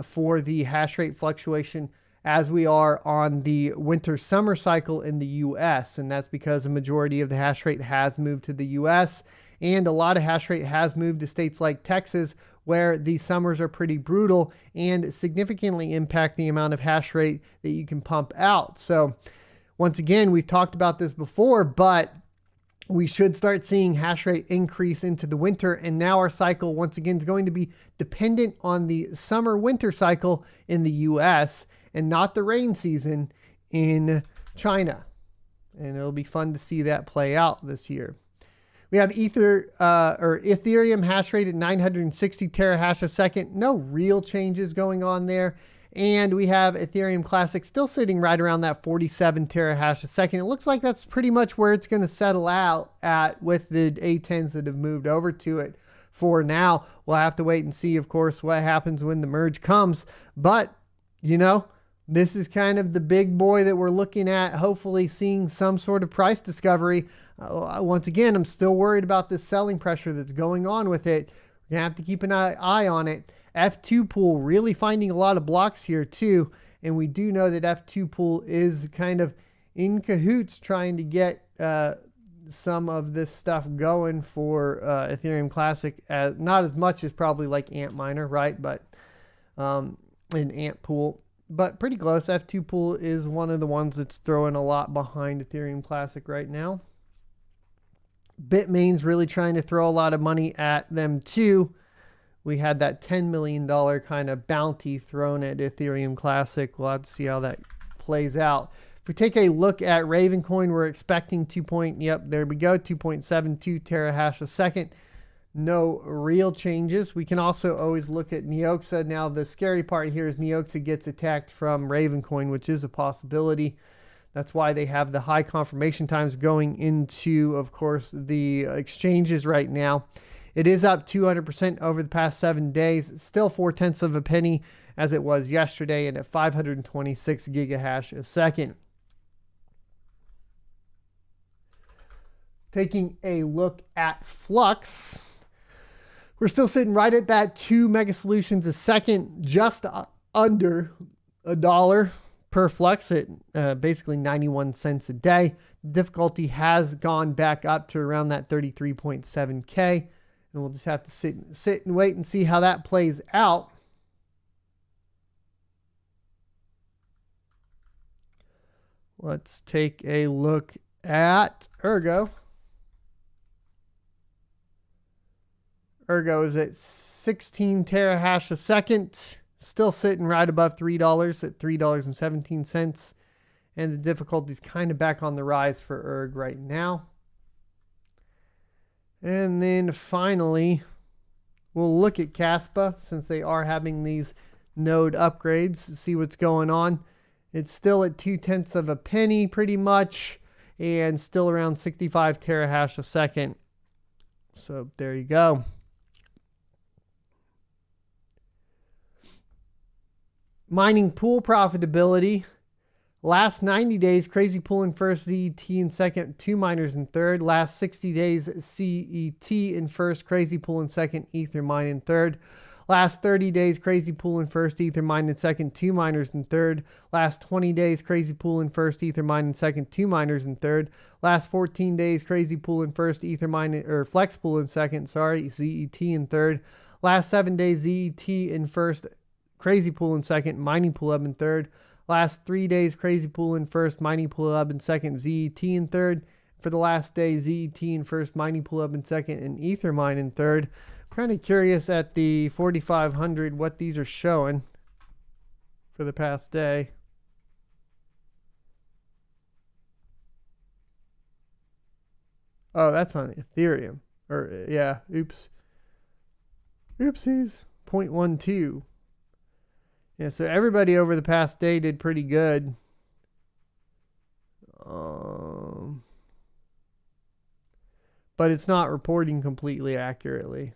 for the hash rate fluctuation as we are on the winter summer cycle in the US. And that's because a majority of the hash rate has moved to the US, and a lot of hash rate has moved to states like Texas, where the summers are pretty brutal and significantly impact the amount of hash rate that you can pump out. So once again, we've talked about this before, but we should start seeing hash rate increase into the winter. And now our cycle, once again, is going to be dependent on the summer winter cycle in the US and not the rain season in China. And it'll be fun to see that play out this year. We have Ethereum hash rate at 960 terahash a second. No real changes going on there. And we have Ethereum Classic still sitting right around that 47 terahash a second. It looks like that's pretty much where it's going to settle out at with the A10s that have moved over to it for now. We'll have to wait and see, of course, what happens when the merge comes. But, you know, this is kind of the big boy that we're looking at, hopefully seeing some sort of price discovery. Once again, I'm still worried about this selling pressure that's going on with it. We're going to have to keep an eye on it. F2 pool really finding a lot of blocks here too. And we do know that F2 pool is kind of in cahoots trying to get some of this stuff going for Ethereum Classic. Not as much as probably like Antminer, right? But in Ant pool. But pretty close. F2 pool is one of the ones that's throwing a lot behind Ethereum Classic right now. Bitmain's really trying to throw a lot of money at them too. We had that $10 million kind of bounty thrown at Ethereum Classic. We'll have to see how that plays out. If we take a look at Ravencoin, we're expecting 2.72 terahash a second. No real changes. We can also always look at Neoxa. Now, the scary part here is Neoxa gets attacked from Ravencoin, which is a possibility. That's why they have the high confirmation times going into, of course, the exchanges right now. It is up 200% over the past 7 days. It's still 0.4 of a penny as it was yesterday, and at 526 gigahash a second. Taking a look at Flux, we're still sitting right at that 2 mega solutions a second, just under $1 per Flux at basically 91 cents a day. Difficulty has gone back up to around that 33.7K. And we'll just have to sit and wait and see how that plays out. Let's take a look at Ergo. Ergo is at 16 terahash a second. Still sitting right above $3 at $3.17. And the difficulty is kind of back on the rise for Erg right now. And then finally, we'll look at Caspa since they are having these node upgrades, see what's going on. It's still at 0.2 of a penny pretty much, and still around 65 terahash a second. So there you go. Mining pool profitability. Last 90 days, Crazy Pool in first, ZET in second, 2 miners in third. Last 60 days, CET in first, Crazy Pool in second, Ether Mine in third. Last 30 days, Crazy Pool in first, Ether Mine in second, 2 miners in third. Last 20 days, Crazy Pool in first, Ether Mine in second, 2 miners in third. Last 14 days, Crazy Pool in first, Ether Mine or Flex Pool in second, ZET in third. Last 7 days, ZET in first, Crazy Pool in second, Mining Pool Hub in third. Last 3 days, Crazy Pool in first, Mining Pool Hub in second, ZET in third. For the last day, ZET in first, Mining Pool Hub in second, and Ether Mine in third. I'm kind of curious at the 4,500 what these are showing for the past day. Oh, that's on Ethereum. Or, yeah, oops. Oopsies. 0.12. Yeah, so everybody over the past day did pretty good. But it's not reporting completely accurately.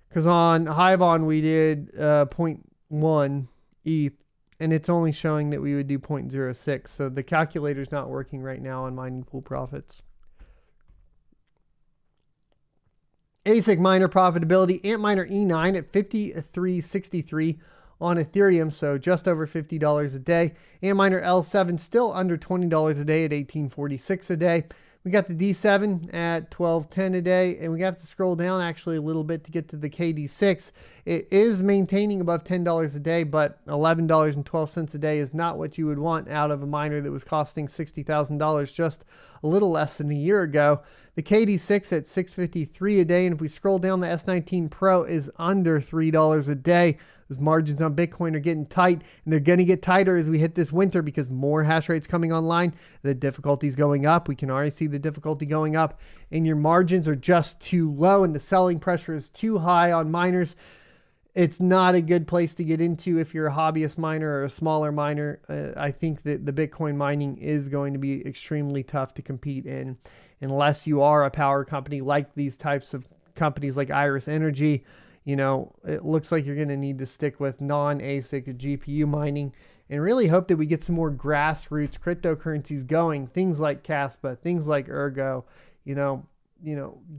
Because on Hivon we did 0.1 ETH, and it's only showing that we would do 0.06. So the calculator's not working right now on mining pool profits. ASIC miner profitability, Antminer E9 at 53.63 on Ethereum, so just over $50 a day. Antminer L7 still under $20 a day at 18.46 a day. We got the D7 at 12.10 a day, and we have to scroll down actually a little bit to get to the KD6. It is maintaining above $10 a day, but $11.12 a day is not what you would want out of a miner that was costing $60,000 just a little less than a year ago. The KD6 at $6.53 a day, and if we scroll down, the S19 Pro is under $3 a day. Those margins on Bitcoin are getting tight, and they're going to get tighter as we hit this winter because more hash rate's coming online. The difficulty's going up. We can already see the difficulty going up, and your margins are just too low, and the selling pressure is too high on miners. It's not a good place to get into if you're a hobbyist miner or a smaller miner. I think that the Bitcoin mining is going to be extremely tough to compete in unless you are a power company like these types of companies like Iris Energy. You know, it looks like you're going to need to stick with non-ASIC GPU mining and really hope that we get some more grassroots cryptocurrencies going. Things like Caspa, things like Ergo, you know,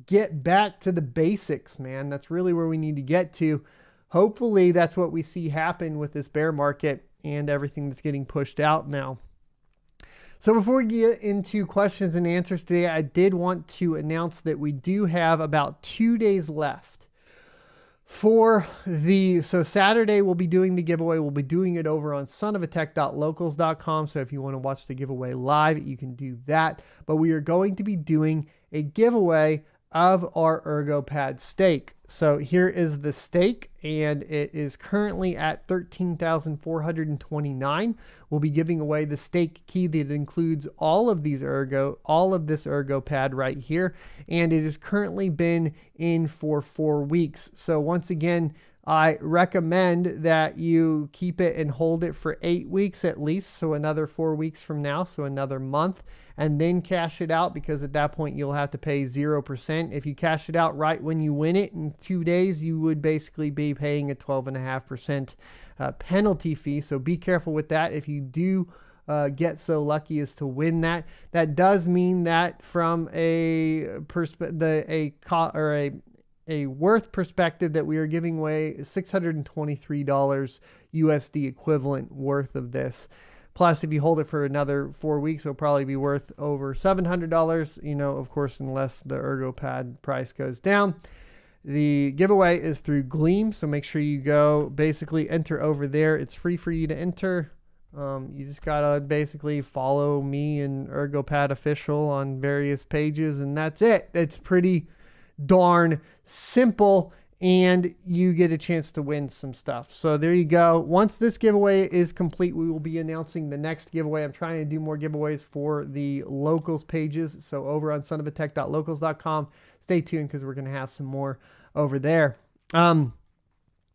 get back to the basics, man. That's really where we need to get to. Hopefully that's what we see happen with this bear market and everything that's getting pushed out now. So before we get into questions and answers today, I did want to announce that we do have about 2 days left for so Saturday we'll be doing the giveaway. We'll be doing it over on sonofatech.locals.com. So if you want to watch the giveaway live, you can do that. But we are going to be doing a giveaway of our Ergo Pad stake. So here is the stake, and it is currently at 13,429. We'll be giving away the stake key that includes all of this Ergo Pad right here, and it has currently been in for 4 weeks. So once again, I recommend that you keep it and hold it for 8 weeks at least. So another 4 weeks from now, so another month, and then cash it out, because at that point you'll have to pay 0%. If you cash it out right when you win it in 2 days, you would basically be paying a 12.5% penalty fee. So be careful with that. If you do get so lucky as to win that, that does mean that from a worth perspective, that we are giving away $623 USD equivalent worth of this. Plus, if you hold it for another 4 weeks, it'll probably be worth over $700, of course, unless the Ergo Pad price goes down. The giveaway is through Gleam, so make sure you go basically enter over there. It's free for you to enter. You just gotta basically follow me and Ergo Pad Official on various pages, and that's it. It's pretty darn simple, and you get a chance to win some stuff. So there you go. Once this giveaway is complete, we will be announcing the next giveaway. I'm trying to do more giveaways for the locals pages. So over on sonofatech.locals.com, stay tuned because we're going to have some more over there.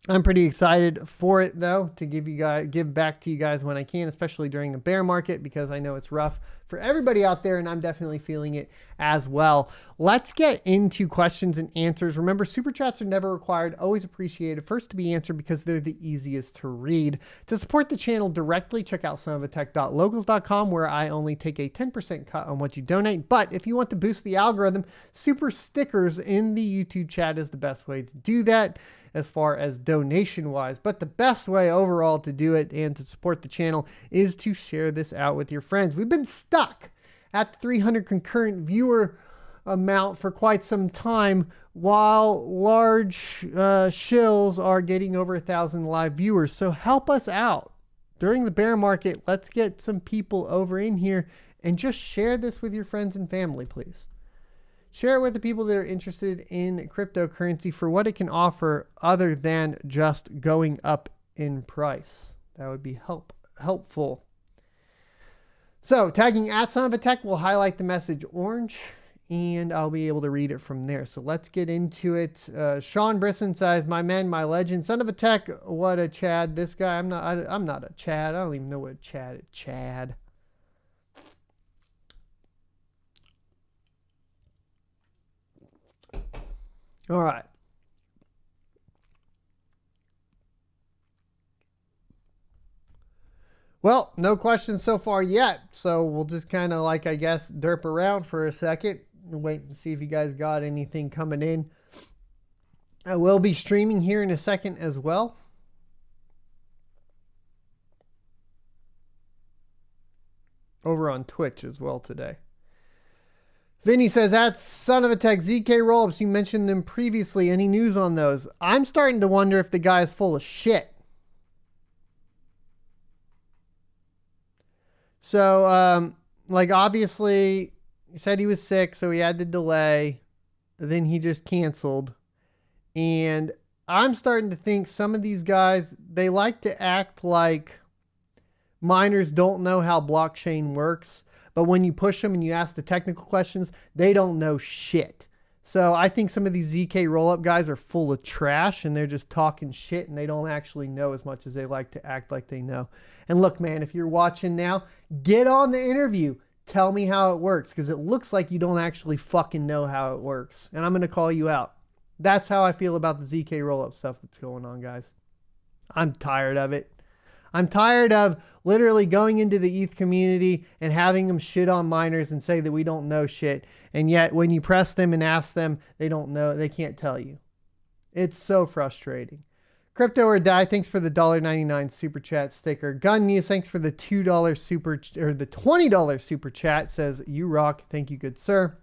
I'm pretty excited for it though, to give back to you guys when I can, especially during the bear market, because I know it's rough for everybody out there, and I'm definitely feeling it as well. Let's get into questions and answers. Remember, super chats are never required, always appreciated. First to be answered because they're the easiest to read. To support the channel directly, check out sonofatech.locals.com, where I only take a 10% cut on what you donate. But if you want to boost the algorithm, super stickers in the YouTube chat is the best way to do that, as far as donation wise. But the best way overall to do it and to support the channel is to share this out with your friends. We've been stuck at the 300 concurrent viewer amount for quite some time, while large shills are getting over 1,000 live viewers. So help us out during the bear market. Let's get some people over in here and just share this with your friends and family, please. Share it with the people that are interested in cryptocurrency for what it can offer other than just going up in price. That would be helpful. So tagging at Son of a Tech will highlight the message orange, and I'll be able to read it from there. So let's get into it. Sean Brisson says, "My man, my legend, son of a tech. What a Chad. This guy, I'm not a Chad. I don't even know what a Chad is. Chad. All right. Well, no questions so far yet. So we'll just kind of like, I guess, derp around for a second and wait and see if you guys got anything coming in. I will be streaming here in a second as well. Over on Twitch as well today. Vinny says, that's son of a tech ZK rollups. You mentioned them previously. Any news on those? I'm starting to wonder if the guy is full of shit. So, like, obviously, he said he was sick, so he had to delay. Then he just canceled. And I'm starting to think some of these guys, they like to act like miners don't know how blockchain works. But when you push them and you ask the technical questions, they don't know shit. So I think some of these ZK rollup guys are full of trash and they're just talking shit and they don't actually know as much as they like to act like they know. And look, man, if you're watching now, get on the interview. Tell me how it works, because it looks like you don't actually fucking know how it works. And I'm going to call you out. That's how I feel about the ZK rollup stuff that's going on, guys. I'm tired of it. I'm tired of literally going into the ETH community and having them shit on miners and say that we don't know shit. And yet when you press them and ask them, they don't know. They can't tell you. It's so frustrating. Crypto or Die, thanks for the $1.99 super chat sticker. Gun News, thanks for the $2 super or the $20 super chat. Says you rock. Thank you, good sir.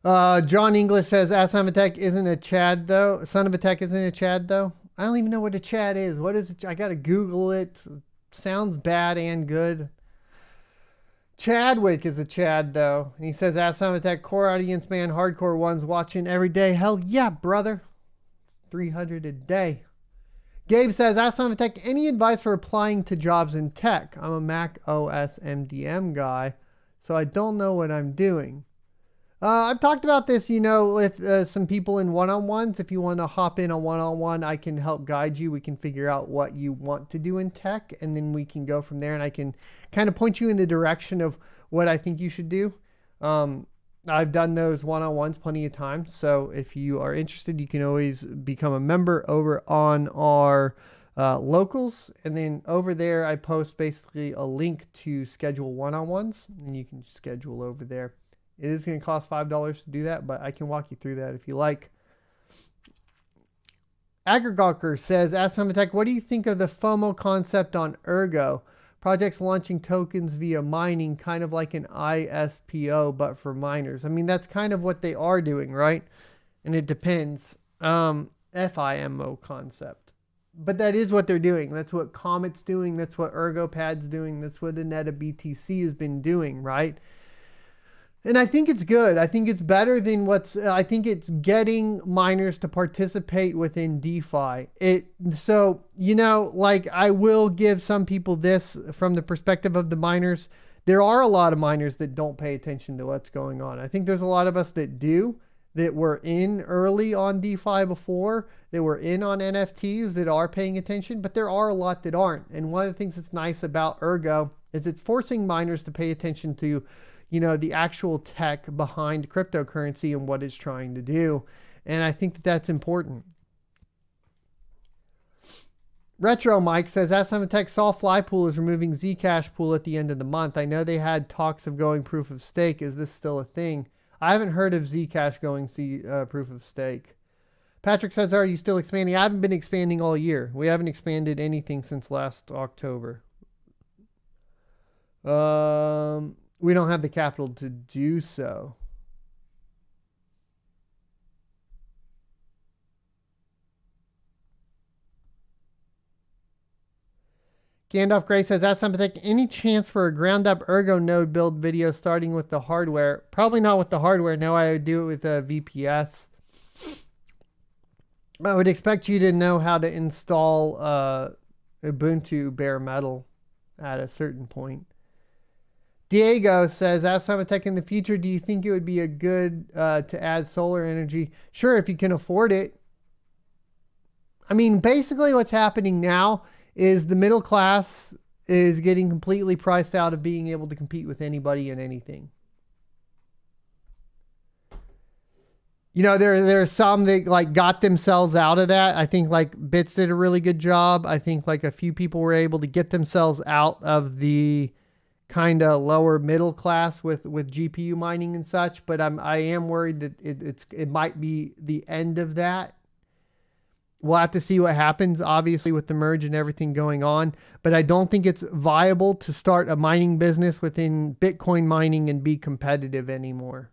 John English says, Son of a Tech isn't a Chad though. Son of a Tech isn't a Chad though. I don't even know what a Chad is. What is it? I gotta Google it. Sounds bad and good. Chadwick is a Chad though. And he says, Son of a Tech, core audience man, hardcore ones watching every day. Hell yeah, brother. 300 a day. Gabe says, Son of a Tech, any advice for applying to jobs in tech? I'm a Mac OS MDM guy, so I don't know what I'm doing. I've talked about this, with some people in one-on-ones. If you want to hop in a one-on-one, I can help guide you. We can figure out what you want to do in tech, and then we can go from there, and I can kind of point you in the direction of what I think you should do. I've done those one-on-ones plenty of times, so if you are interested, you can always become a member over on our locals, and then over there, I post basically a link to schedule one-on-ones, and you can schedule over there. It is going to cost $5 to do that, but I can walk you through that if you like. Agrigalker says, Son of a Tech, what do you think of the FOMO concept on Ergo? Projects launching tokens via mining, kind of like an ISPO, but for miners. I mean, that's kind of what they are doing, right? And it depends. FIMO concept. But that is what they're doing. That's what Comet's doing. That's what ErgoPad's doing. That's what Aneta BTC has been doing, right? And I think it's good. I think it's better than I think it's getting miners to participate within DeFi. I will give some people this from the perspective of the miners. There are a lot of miners that don't pay attention to what's going on. I think there's a lot of us that do, that were in early on DeFi before, that were in on NFTs that are paying attention, but there are a lot that aren't. And one of the things that's nice about Ergo is it's forcing miners to pay attention to the actual tech behind cryptocurrency and what it's trying to do. And I think that that's important. Retro Mike says, Son of a Tech, saw Flypool is removing Zcash pool at the end of the month. I know they had talks of going proof of stake. Is this still a thing? I haven't heard of Zcash going proof of stake. Patrick says, are you still expanding? I haven't been expanding all year. We haven't expanded anything since last October. We don't have the capital to do so. Gandalf Gray says, Son of a Tech, any chance for a ground up Ergo node build video starting with the hardware? Probably not with the hardware. No, I would do it with a VPS. I would expect you to know how to install Ubuntu bare metal at a certain point. Diego says, ask Samatech, in the future, do you think it would be a good to add solar energy? Sure, if you can afford it. I mean, basically what's happening now is the middle class is getting completely priced out of being able to compete with anybody and anything. You know, there are some that like got themselves out of that. I think like Bits did a really good job. I think like a few people were able to get themselves out of the kind of lower middle class with GPU mining and such. But I am worried that it might be the end of that. We'll have to see what happens, obviously, with the merge and everything going on. But I don't think it's viable to start a mining business within Bitcoin mining and be competitive anymore.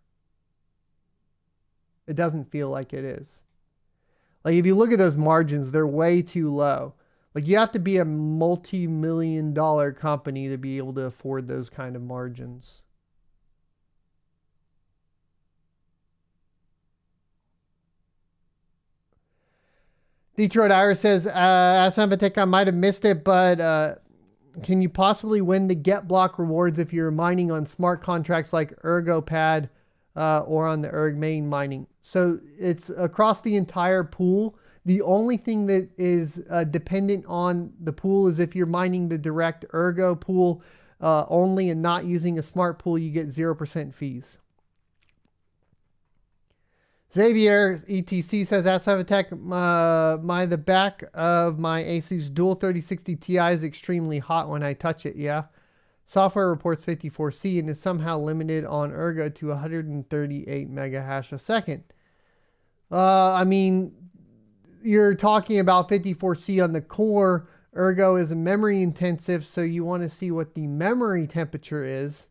It doesn't feel like it is. Like, if you look at those margins, they're way too low. Like, you have to be a multi-million-dollar company to be able to afford those kind of margins. Detroit Iris says, Asamatech, I might have missed it, but can you possibly win the get block rewards if you're mining on smart contracts like Ergo Pad or on the Erg main mining? So it's across the entire pool. The only thing that is dependent on the pool is if you're mining the direct Ergo pool only and not using a smart pool, you get 0% fees. Xavier ETC says, Asamatech, the back of my Asus Dual 3060 Ti is extremely hot when I touch it. Yeah. Software reports 54C and is somehow limited on Ergo to 138 mega hash a second. I mean, you're talking about 54C on the core. Ergo is a memory intensive, so you want to see what the memory temperature is,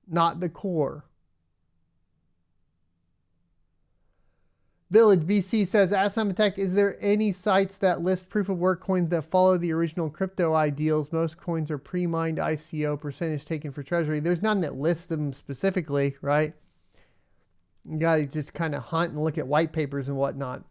not the core. Village BC says, Asamatech, is there any sites that list proof of work coins that follow the original crypto ideals? Most coins are pre-mined ICO, percentage taken for treasury. There's none that lists them specifically, right? You gotta just kind of hunt and look at white papers and whatnot.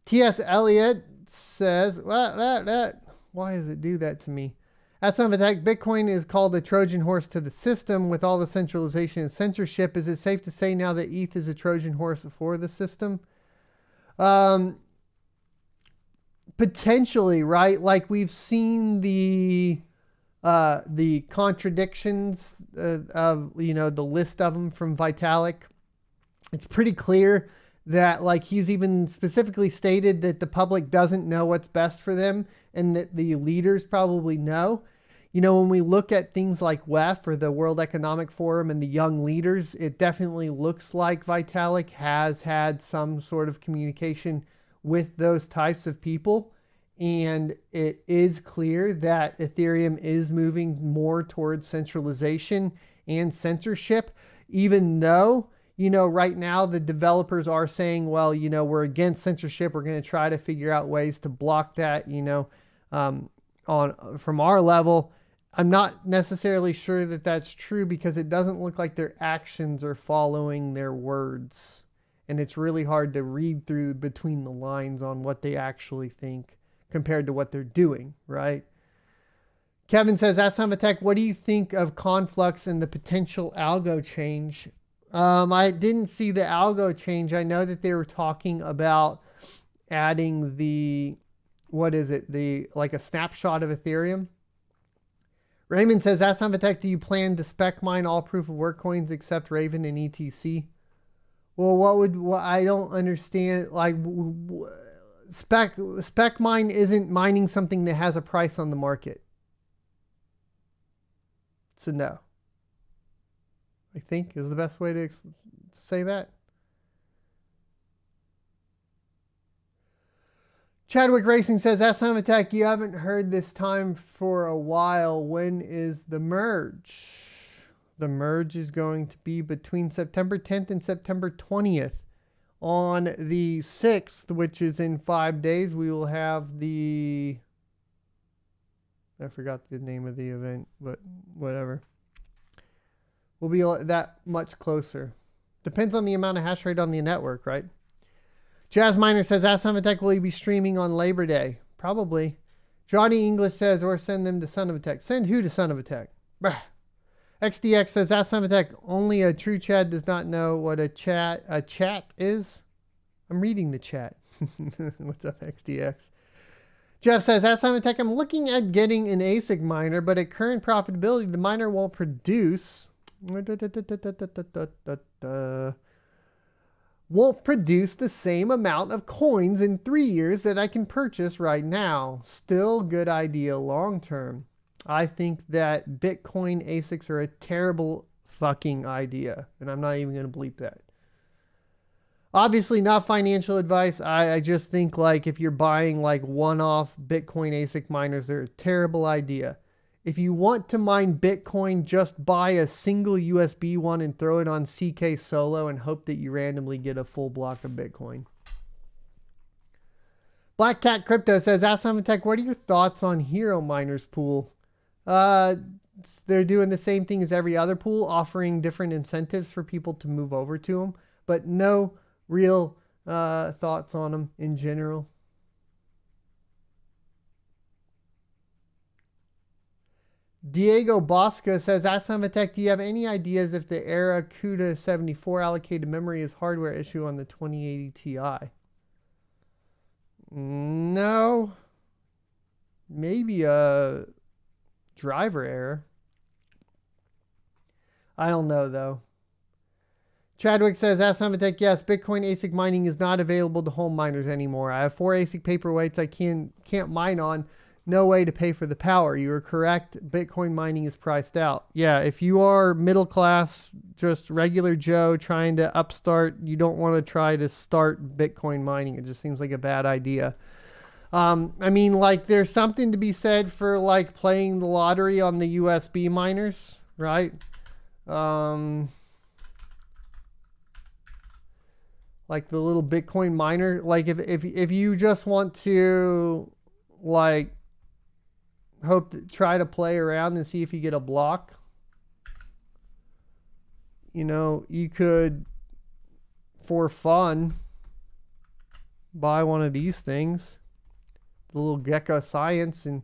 T.S. Elliott says, why does it do that to me? Asamatech, Bitcoin is called a Trojan horse to the system with all the centralization and censorship. Is it safe to say now that ETH is a Trojan horse for the system? Potentially, right? Like, we've seen the contradictions of, you know, the list of them from Vitalik. It's pretty clear that, like, he's even specifically stated that the public doesn't know what's best for them and that the leaders probably know. You know, when we look at things like WEF or the World Economic Forum and the young leaders, it definitely looks like Vitalik has had some sort of communication with those types of people. And it is clear that Ethereum is moving more towards centralization and censorship, even though, you know, right now the developers are saying, well, you know, we're against censorship. We're going to try to figure out ways to block that, you know, from our level. I'm not necessarily sure that that's true because it doesn't look like their actions are following their words. And it's really hard to read through between the lines on what they actually think compared to what they're doing, right? Kevin says, Asamatech, what do you think of Conflux and the potential algo change? I didn't see the algo change. I know that they were talking about adding the, what is it? Like a snapshot of Ethereum. Raymond says, Asamatech, do you plan to spec mine all proof of work coins except Raven and ETC? Well, I don't understand. Like, spec mine isn't mining something that has a price on the market. So no. I think is the best way to say that. Chadwick Racing says, Asamatech, you haven't heard this time for a while. When is the merge? The merge is going to be between September 10th and September 20th. On the 6th, which is in 5 days, we will have the... I forgot the name of the event, but whatever. We'll be that much closer. Depends on the amount of hash rate on the network, right? Jazz Miner says, Asamatech, will you be streaming on Labor Day? Probably. Johnny English says, or send them to Son of a Tech. Send who to Son of a Tech? Bah. XDX says, Ask Simatech, only a true Chad does not know what a chat is. I'm reading the chat. What's up, XDX? Jeff says, Ask Simatech, I'm looking at getting an ASIC miner, but at current profitability, the miner won't produce the same amount of coins in 3 years that I can purchase right now. Still good idea long term. I think that Bitcoin ASICs are a terrible fucking idea, and I'm not even going to bleep that. Obviously not financial advice. I just think like if you're buying like one-off Bitcoin ASIC miners, they're a terrible idea. If you want to mine Bitcoin, just buy a single USB one and throw it on CK Solo and hope that you randomly get a full block of Bitcoin. Black Cat Crypto says, Ask Simatech, what are your thoughts on Hero Miners Pool? They're doing the same thing as every other pool, offering different incentives for people to move over to them, but no real thoughts on them in general. Diego Bosca says, Ask Simatech, do you have any ideas if the Era CUDA 74 allocated memory is hardware issue on the 2080 Ti? No. Maybe a driver error. I don't know though. Chadwick says, Ask Simatech, yes, Bitcoin ASIC mining is not available to home miners anymore. I have 4 ASIC paperweights I can't mine on. No way to pay for the power. You are correct. Bitcoin mining is priced out. Yeah, if you are middle class, just regular Joe trying to upstart, you don't want to try to start Bitcoin mining. It just seems like a bad idea. I mean, like, there's something to be said for, like, playing the lottery on the USB miners, right? Like the little Bitcoin miner. Like, if you just want to, like, try to play around and see if you get a block, you know, you could, for fun, buy one of these things, the little Gecko Science, and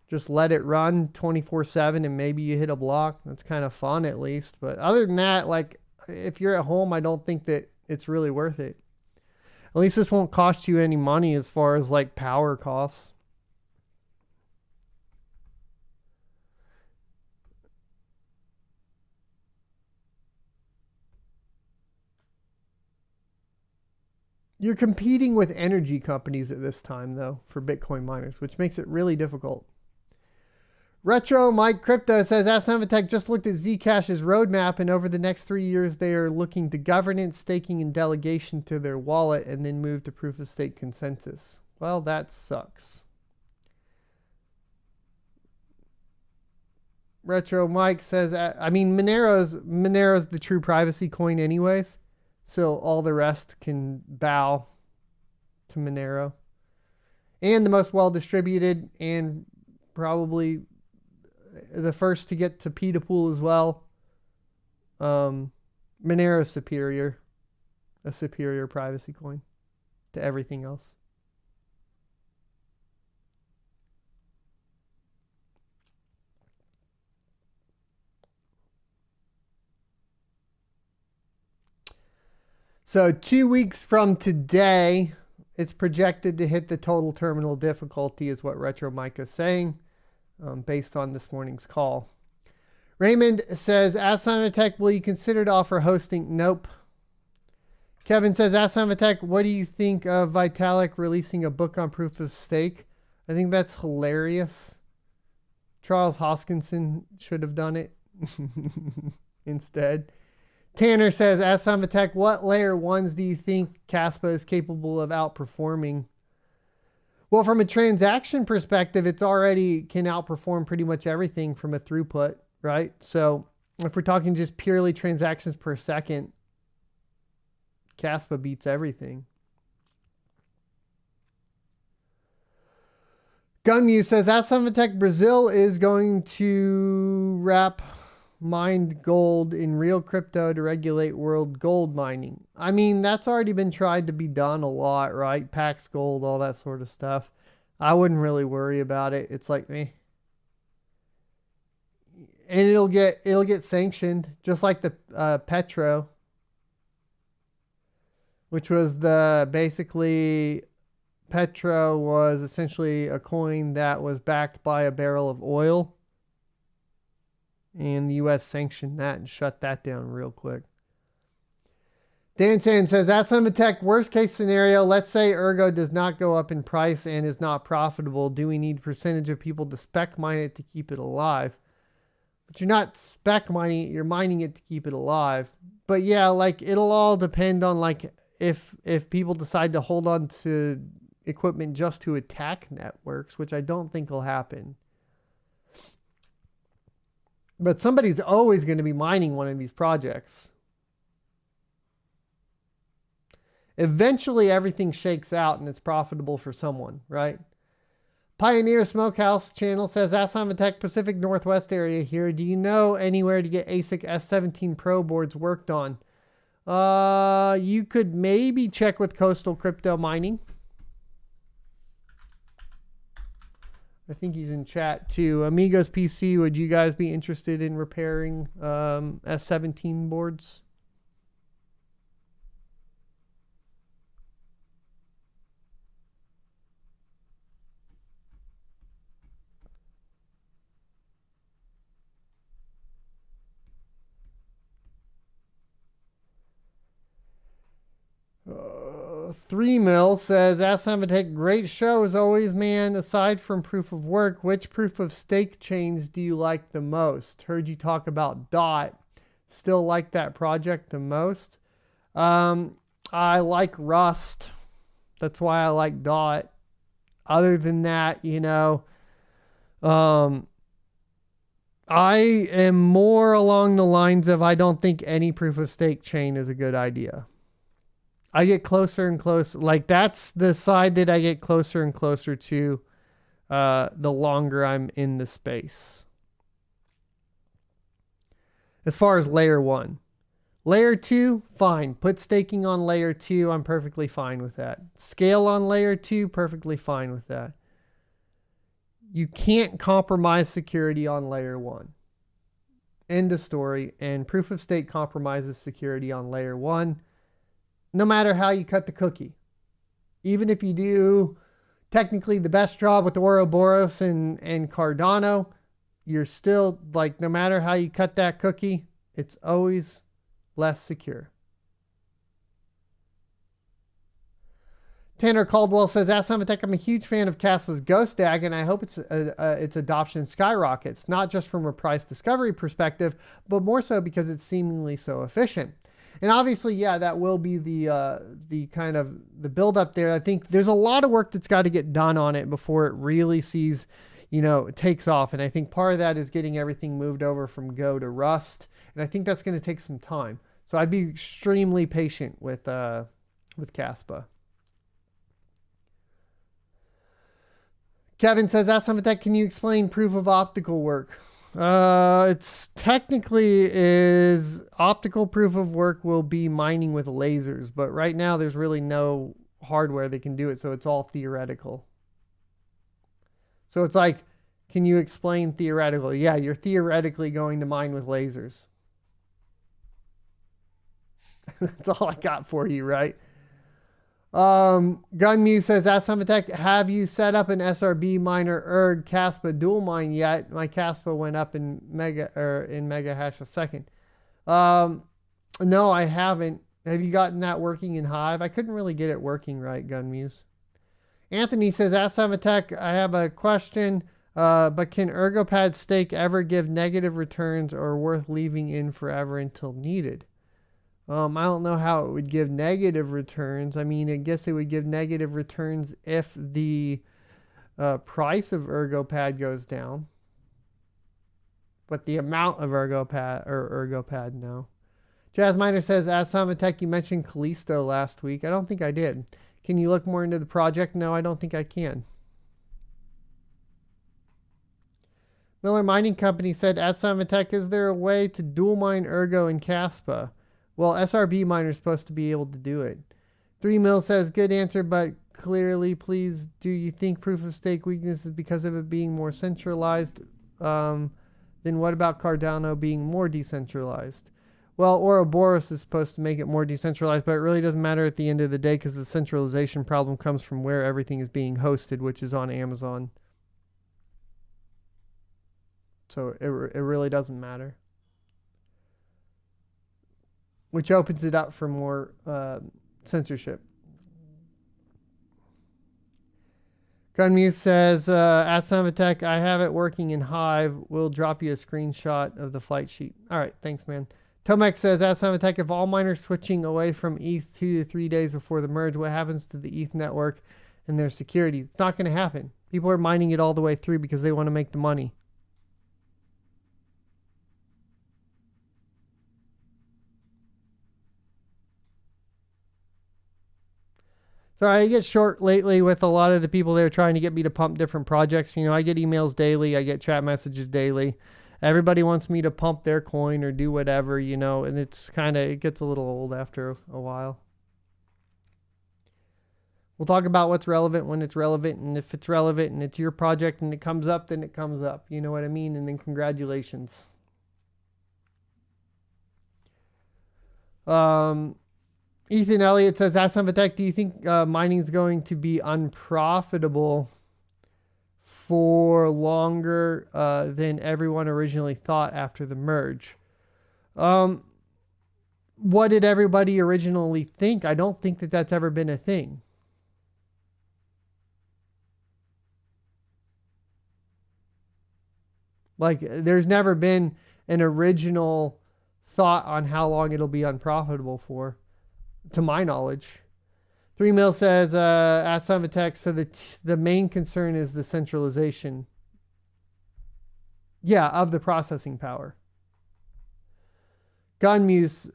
just let it run 24/7 and maybe you hit a block. That's kind of fun at least. But other than that, like, if you're at home, I don't think that it's really worth it. At least this won't cost you any money as far as like power costs. You're competing with energy companies at this time, though, for Bitcoin miners, which makes it really difficult. Retro Mike Crypto says, Ask Simatech, just looked at Zcash's roadmap, and over the next 3 years, they are looking to governance, staking, and delegation to their wallet, and then move to proof-of-stake consensus. Well, that sucks. Retro Mike says, I mean, Monero's the true privacy coin anyways. So all the rest can bow to Monero. And the most well-distributed and probably the first to get to P2Pool as well. Monero's superior. A superior privacy coin to everything else. So 2 weeks from today, it's projected to hit the total terminal difficulty is what Retro Mike is saying, based on this morning's call. Raymond says, Ask Simatech, will you consider to offer hosting? Nope. Kevin says, Ask Simatech, what do you think of Vitalik releasing a book on proof of stake? I think that's hilarious. Charles Hoskinson should have done it instead. Tanner says, Ask Simatech, what layer ones do you think Caspa is capable of outperforming? Well, from a transaction perspective, it's already can outperform pretty much everything from a throughput, right? So if we're talking just purely transactions per second, Caspa beats everything. Gunmu says, Ask Simatech, Brazil is going to wrap mined gold in real crypto to regulate world gold mining. I mean, that's already been tried to be done a lot, right? Pax Gold, all that sort of stuff. I wouldn't really worry about it. It's like, and it'll get sanctioned, just like the Petro, which was basically Petro was essentially a coin that was backed by a barrel of oil, and the U.S. sanctioned that and shut that down real quick. Dan Sand says, that's Untitled, worst case scenario. Let's say Ergo does not go up in price and is not profitable. Do we need percentage of people to spec mine it to keep it alive? But you're not spec mining it, you're mining it to keep it alive. But yeah, like it'll all depend on like if people decide to hold on to equipment just to attack networks, which I don't think will happen. But somebody's always going to be mining one of these projects. Eventually everything shakes out and it's profitable for someone, right? Pioneer Smokehouse channel says, Asamatech Pacific Northwest area here. Do you know anywhere to get ASIC S17 Pro boards worked on? You could maybe check with Coastal Crypto Mining. I think he's in chat too. Amigos PC, would you guys be interested in repairing S17 boards? Three Mil says, Asamatech, great show as always, man. Aside from proof of work, which proof of stake chains do you like the most? Heard you talk about DOT. Still like that project the most. I like Rust. That's why I like DOT. Other than that, you know, I am more along the lines of I don't think any proof of stake chain is a good idea. I get closer and closer. Like that's the side that I get closer and closer to the longer I'm in the space. As far as layer 1. Layer 2, fine. Put staking on layer 2. I'm perfectly fine with that. Scale on layer 2, perfectly fine with that. You can't compromise security on layer 1. End of story. And proof of stake compromises security on layer 1. No matter how you cut the cookie. Even if you do technically the best job with Ouroboros and Cardano, you're still, like, no matter how you cut that cookie, it's always less secure. Tanner Caldwell says, Asamatech, I'm a huge fan of Caspa's Ghost DAG, and I hope its adoption skyrockets, not just from a price discovery perspective, but more so because it's seemingly so efficient. And obviously, yeah, that will be the kind of the build up there. I think there's a lot of work that's got to get done on it before it really sees, you know, takes off. And I think part of that is getting everything moved over from Go to Rust. And I think that's going to take some time. So I'd be extremely patient with Caspa. Kevin says, Asamatech, can you explain proof of optical work? It's technically is optical proof of work will be mining with lasers, but right now there's really no hardware that can do it, so it's all theoretical. So it's like, can you explain theoretical? Yeah, you're theoretically going to mine with lasers. That's all I got for you, right? Gunmew says, Asamatech, have you set up an SRB miner Erg Caspa dual mine yet? My Caspa went up in mega hash a second. No, I haven't. Have you gotten that working in Hive? I couldn't really get it working right, Gunmuse. Anthony says, Asamatech, I have a question, but can ErgoPad stake ever give negative returns or worth leaving in forever until needed? I don't know how it would give negative returns. I mean, I guess it would give negative returns if the price of ErgoPad goes down. But the amount of ErgoPad, no. Jazz Miner says, Asamatech, you mentioned Callisto last week. I don't think I did. Can you look more into the project? No, I don't think I can. Miller Mining Company said, Asamatech, is there a way to dual mine Ergo and Caspa? Well, SRB miner is supposed to be able to do it. 3 Mil says, good answer, but clearly, please, do you think proof of stake weakness is because of it being more centralized than Then what about Cardano being more decentralized? Well, Ouroboros is supposed to make it more decentralized, but it really doesn't matter at the end of the day because the centralization problem comes from where everything is being hosted, which is on Amazon. So it really doesn't matter. Which opens it up for more censorship. Gunmuse says, at Summit I have it working in Hive. We'll drop you a screenshot of the flight sheet. All right, thanks, man. Tomek says, at Summit if all miners switching away from ETH 2 to 3 days before the merge, what happens to the ETH network and their security? It's not going to happen. People are mining it all the way through because they want to make the money. So I get short lately with a lot of the people that are trying to get me to pump different projects. You know, I get emails daily. I get chat messages daily. Everybody wants me to pump their coin or do whatever, you know, and it's kind of, it gets a little old after a while. We'll talk about what's relevant when it's relevant, and if it's relevant and it's your project and it comes up, then it comes up. You know what I mean? And then congratulations. Ethan Elliott says, ask Sunvatech, do you think mining is going to be unprofitable for longer than everyone originally thought after the merge? What did everybody originally think? I don't think that that's ever been a thing. Like, there's never been an original thought on how long it'll be unprofitable for, to my knowledge. 3 Mil says, at Sunvatech, so the main concern is the centralization. Yeah, of the processing power. Gunmuse,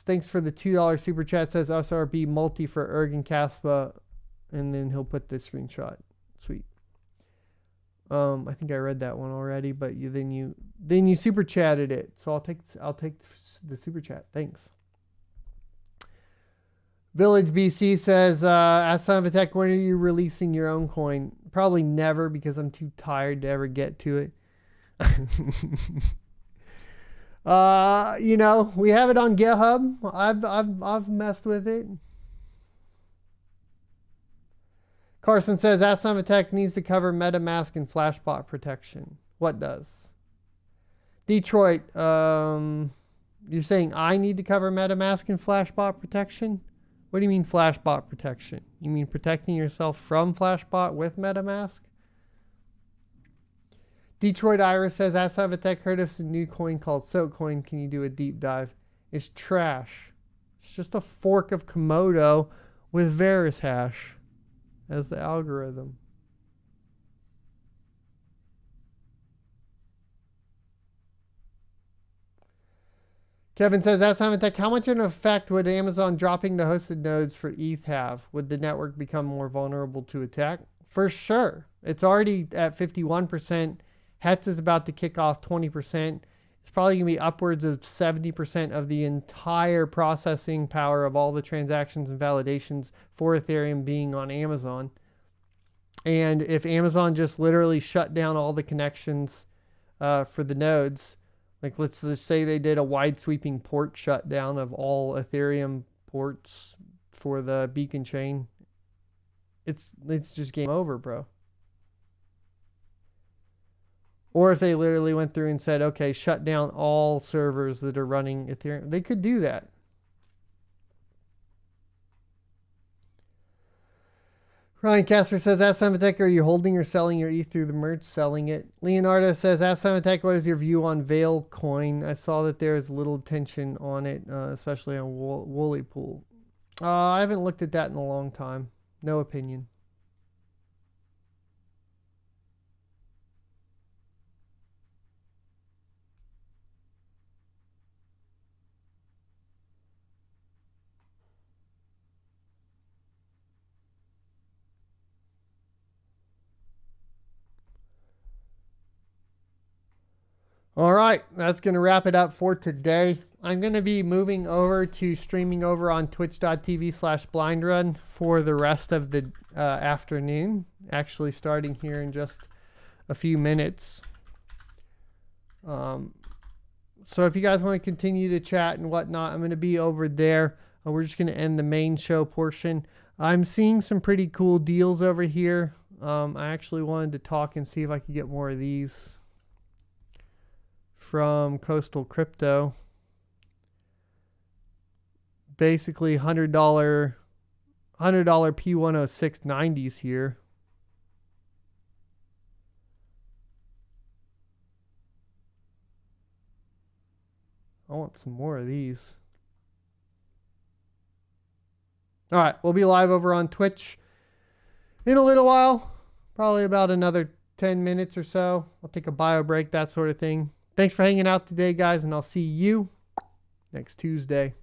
thanks for the $2 super chat, says SRB multi for Erg and Caspa, and then he'll put the screenshot. Sweet. I think I read that one already, but then you super chatted it, so I'll take the super chat. Thanks. Village BC says, at Sunvatech, when are you releasing your own coin? Probably never, because I'm too tired to ever get to it. You know, we have it on GitHub. I've messed with it. Carson says, at Sunvatech needs to cover MetaMask and Flashbot protection. What does? Detroit, you're saying I need to cover MetaMask and Flashbot protection? What do you mean Flashbot protection? You mean protecting yourself from Flashbot with MetaMask? Detroit Iris says, at Sunvatech, heard of some new coin called SoakCoin. Can you do a deep dive? It's trash. It's just a fork of Komodo with Varus hash as the algorithm. Kevin says, at Sunvatech, how much of an effect would Amazon dropping the hosted nodes for ETH have? Would the network become more vulnerable to attack? For sure. It's already at 51%. Hetz is about to kick off 20%. It's probably going to be upwards of 70% of the entire processing power of all the transactions and validations for Ethereum being on Amazon. And if Amazon just literally shut down all the connections for the nodes, like let's just say they did a wide sweeping port shutdown of all Ethereum ports for the beacon chain, it's just game over, bro. Or if they literally went through and said, okay, shut down all servers that are running Ethereum, they could do that. Ryan Casper says, at Sunvatech, are you holding or selling your ETH through the merge? Selling it. Leonardo says, at Sunvatech, what is your view on Veil coin? I saw that there is little attention on it, especially on Woolly Pool. I haven't looked at that in a long time. No opinion. All right, that's going to wrap it up for today. I'm going to be moving over to streaming over on twitch.tv/blindrun for the rest of the afternoon, actually starting here in just a few minutes. So if you guys want to continue to chat and whatnot, I'm going to be over there. We're just going to end the main show portion. I'm seeing some pretty cool deals over here. I actually wanted to talk and see if I could get more of these from Coastal Crypto. Basically $100 P10690s here. I want some more of these. All right, we'll be live over on Twitch in a little while, probably about another 10 minutes or so. I'll take a bio break, that sort of thing. Thanks for hanging out today, guys, and I'll see you next Tuesday.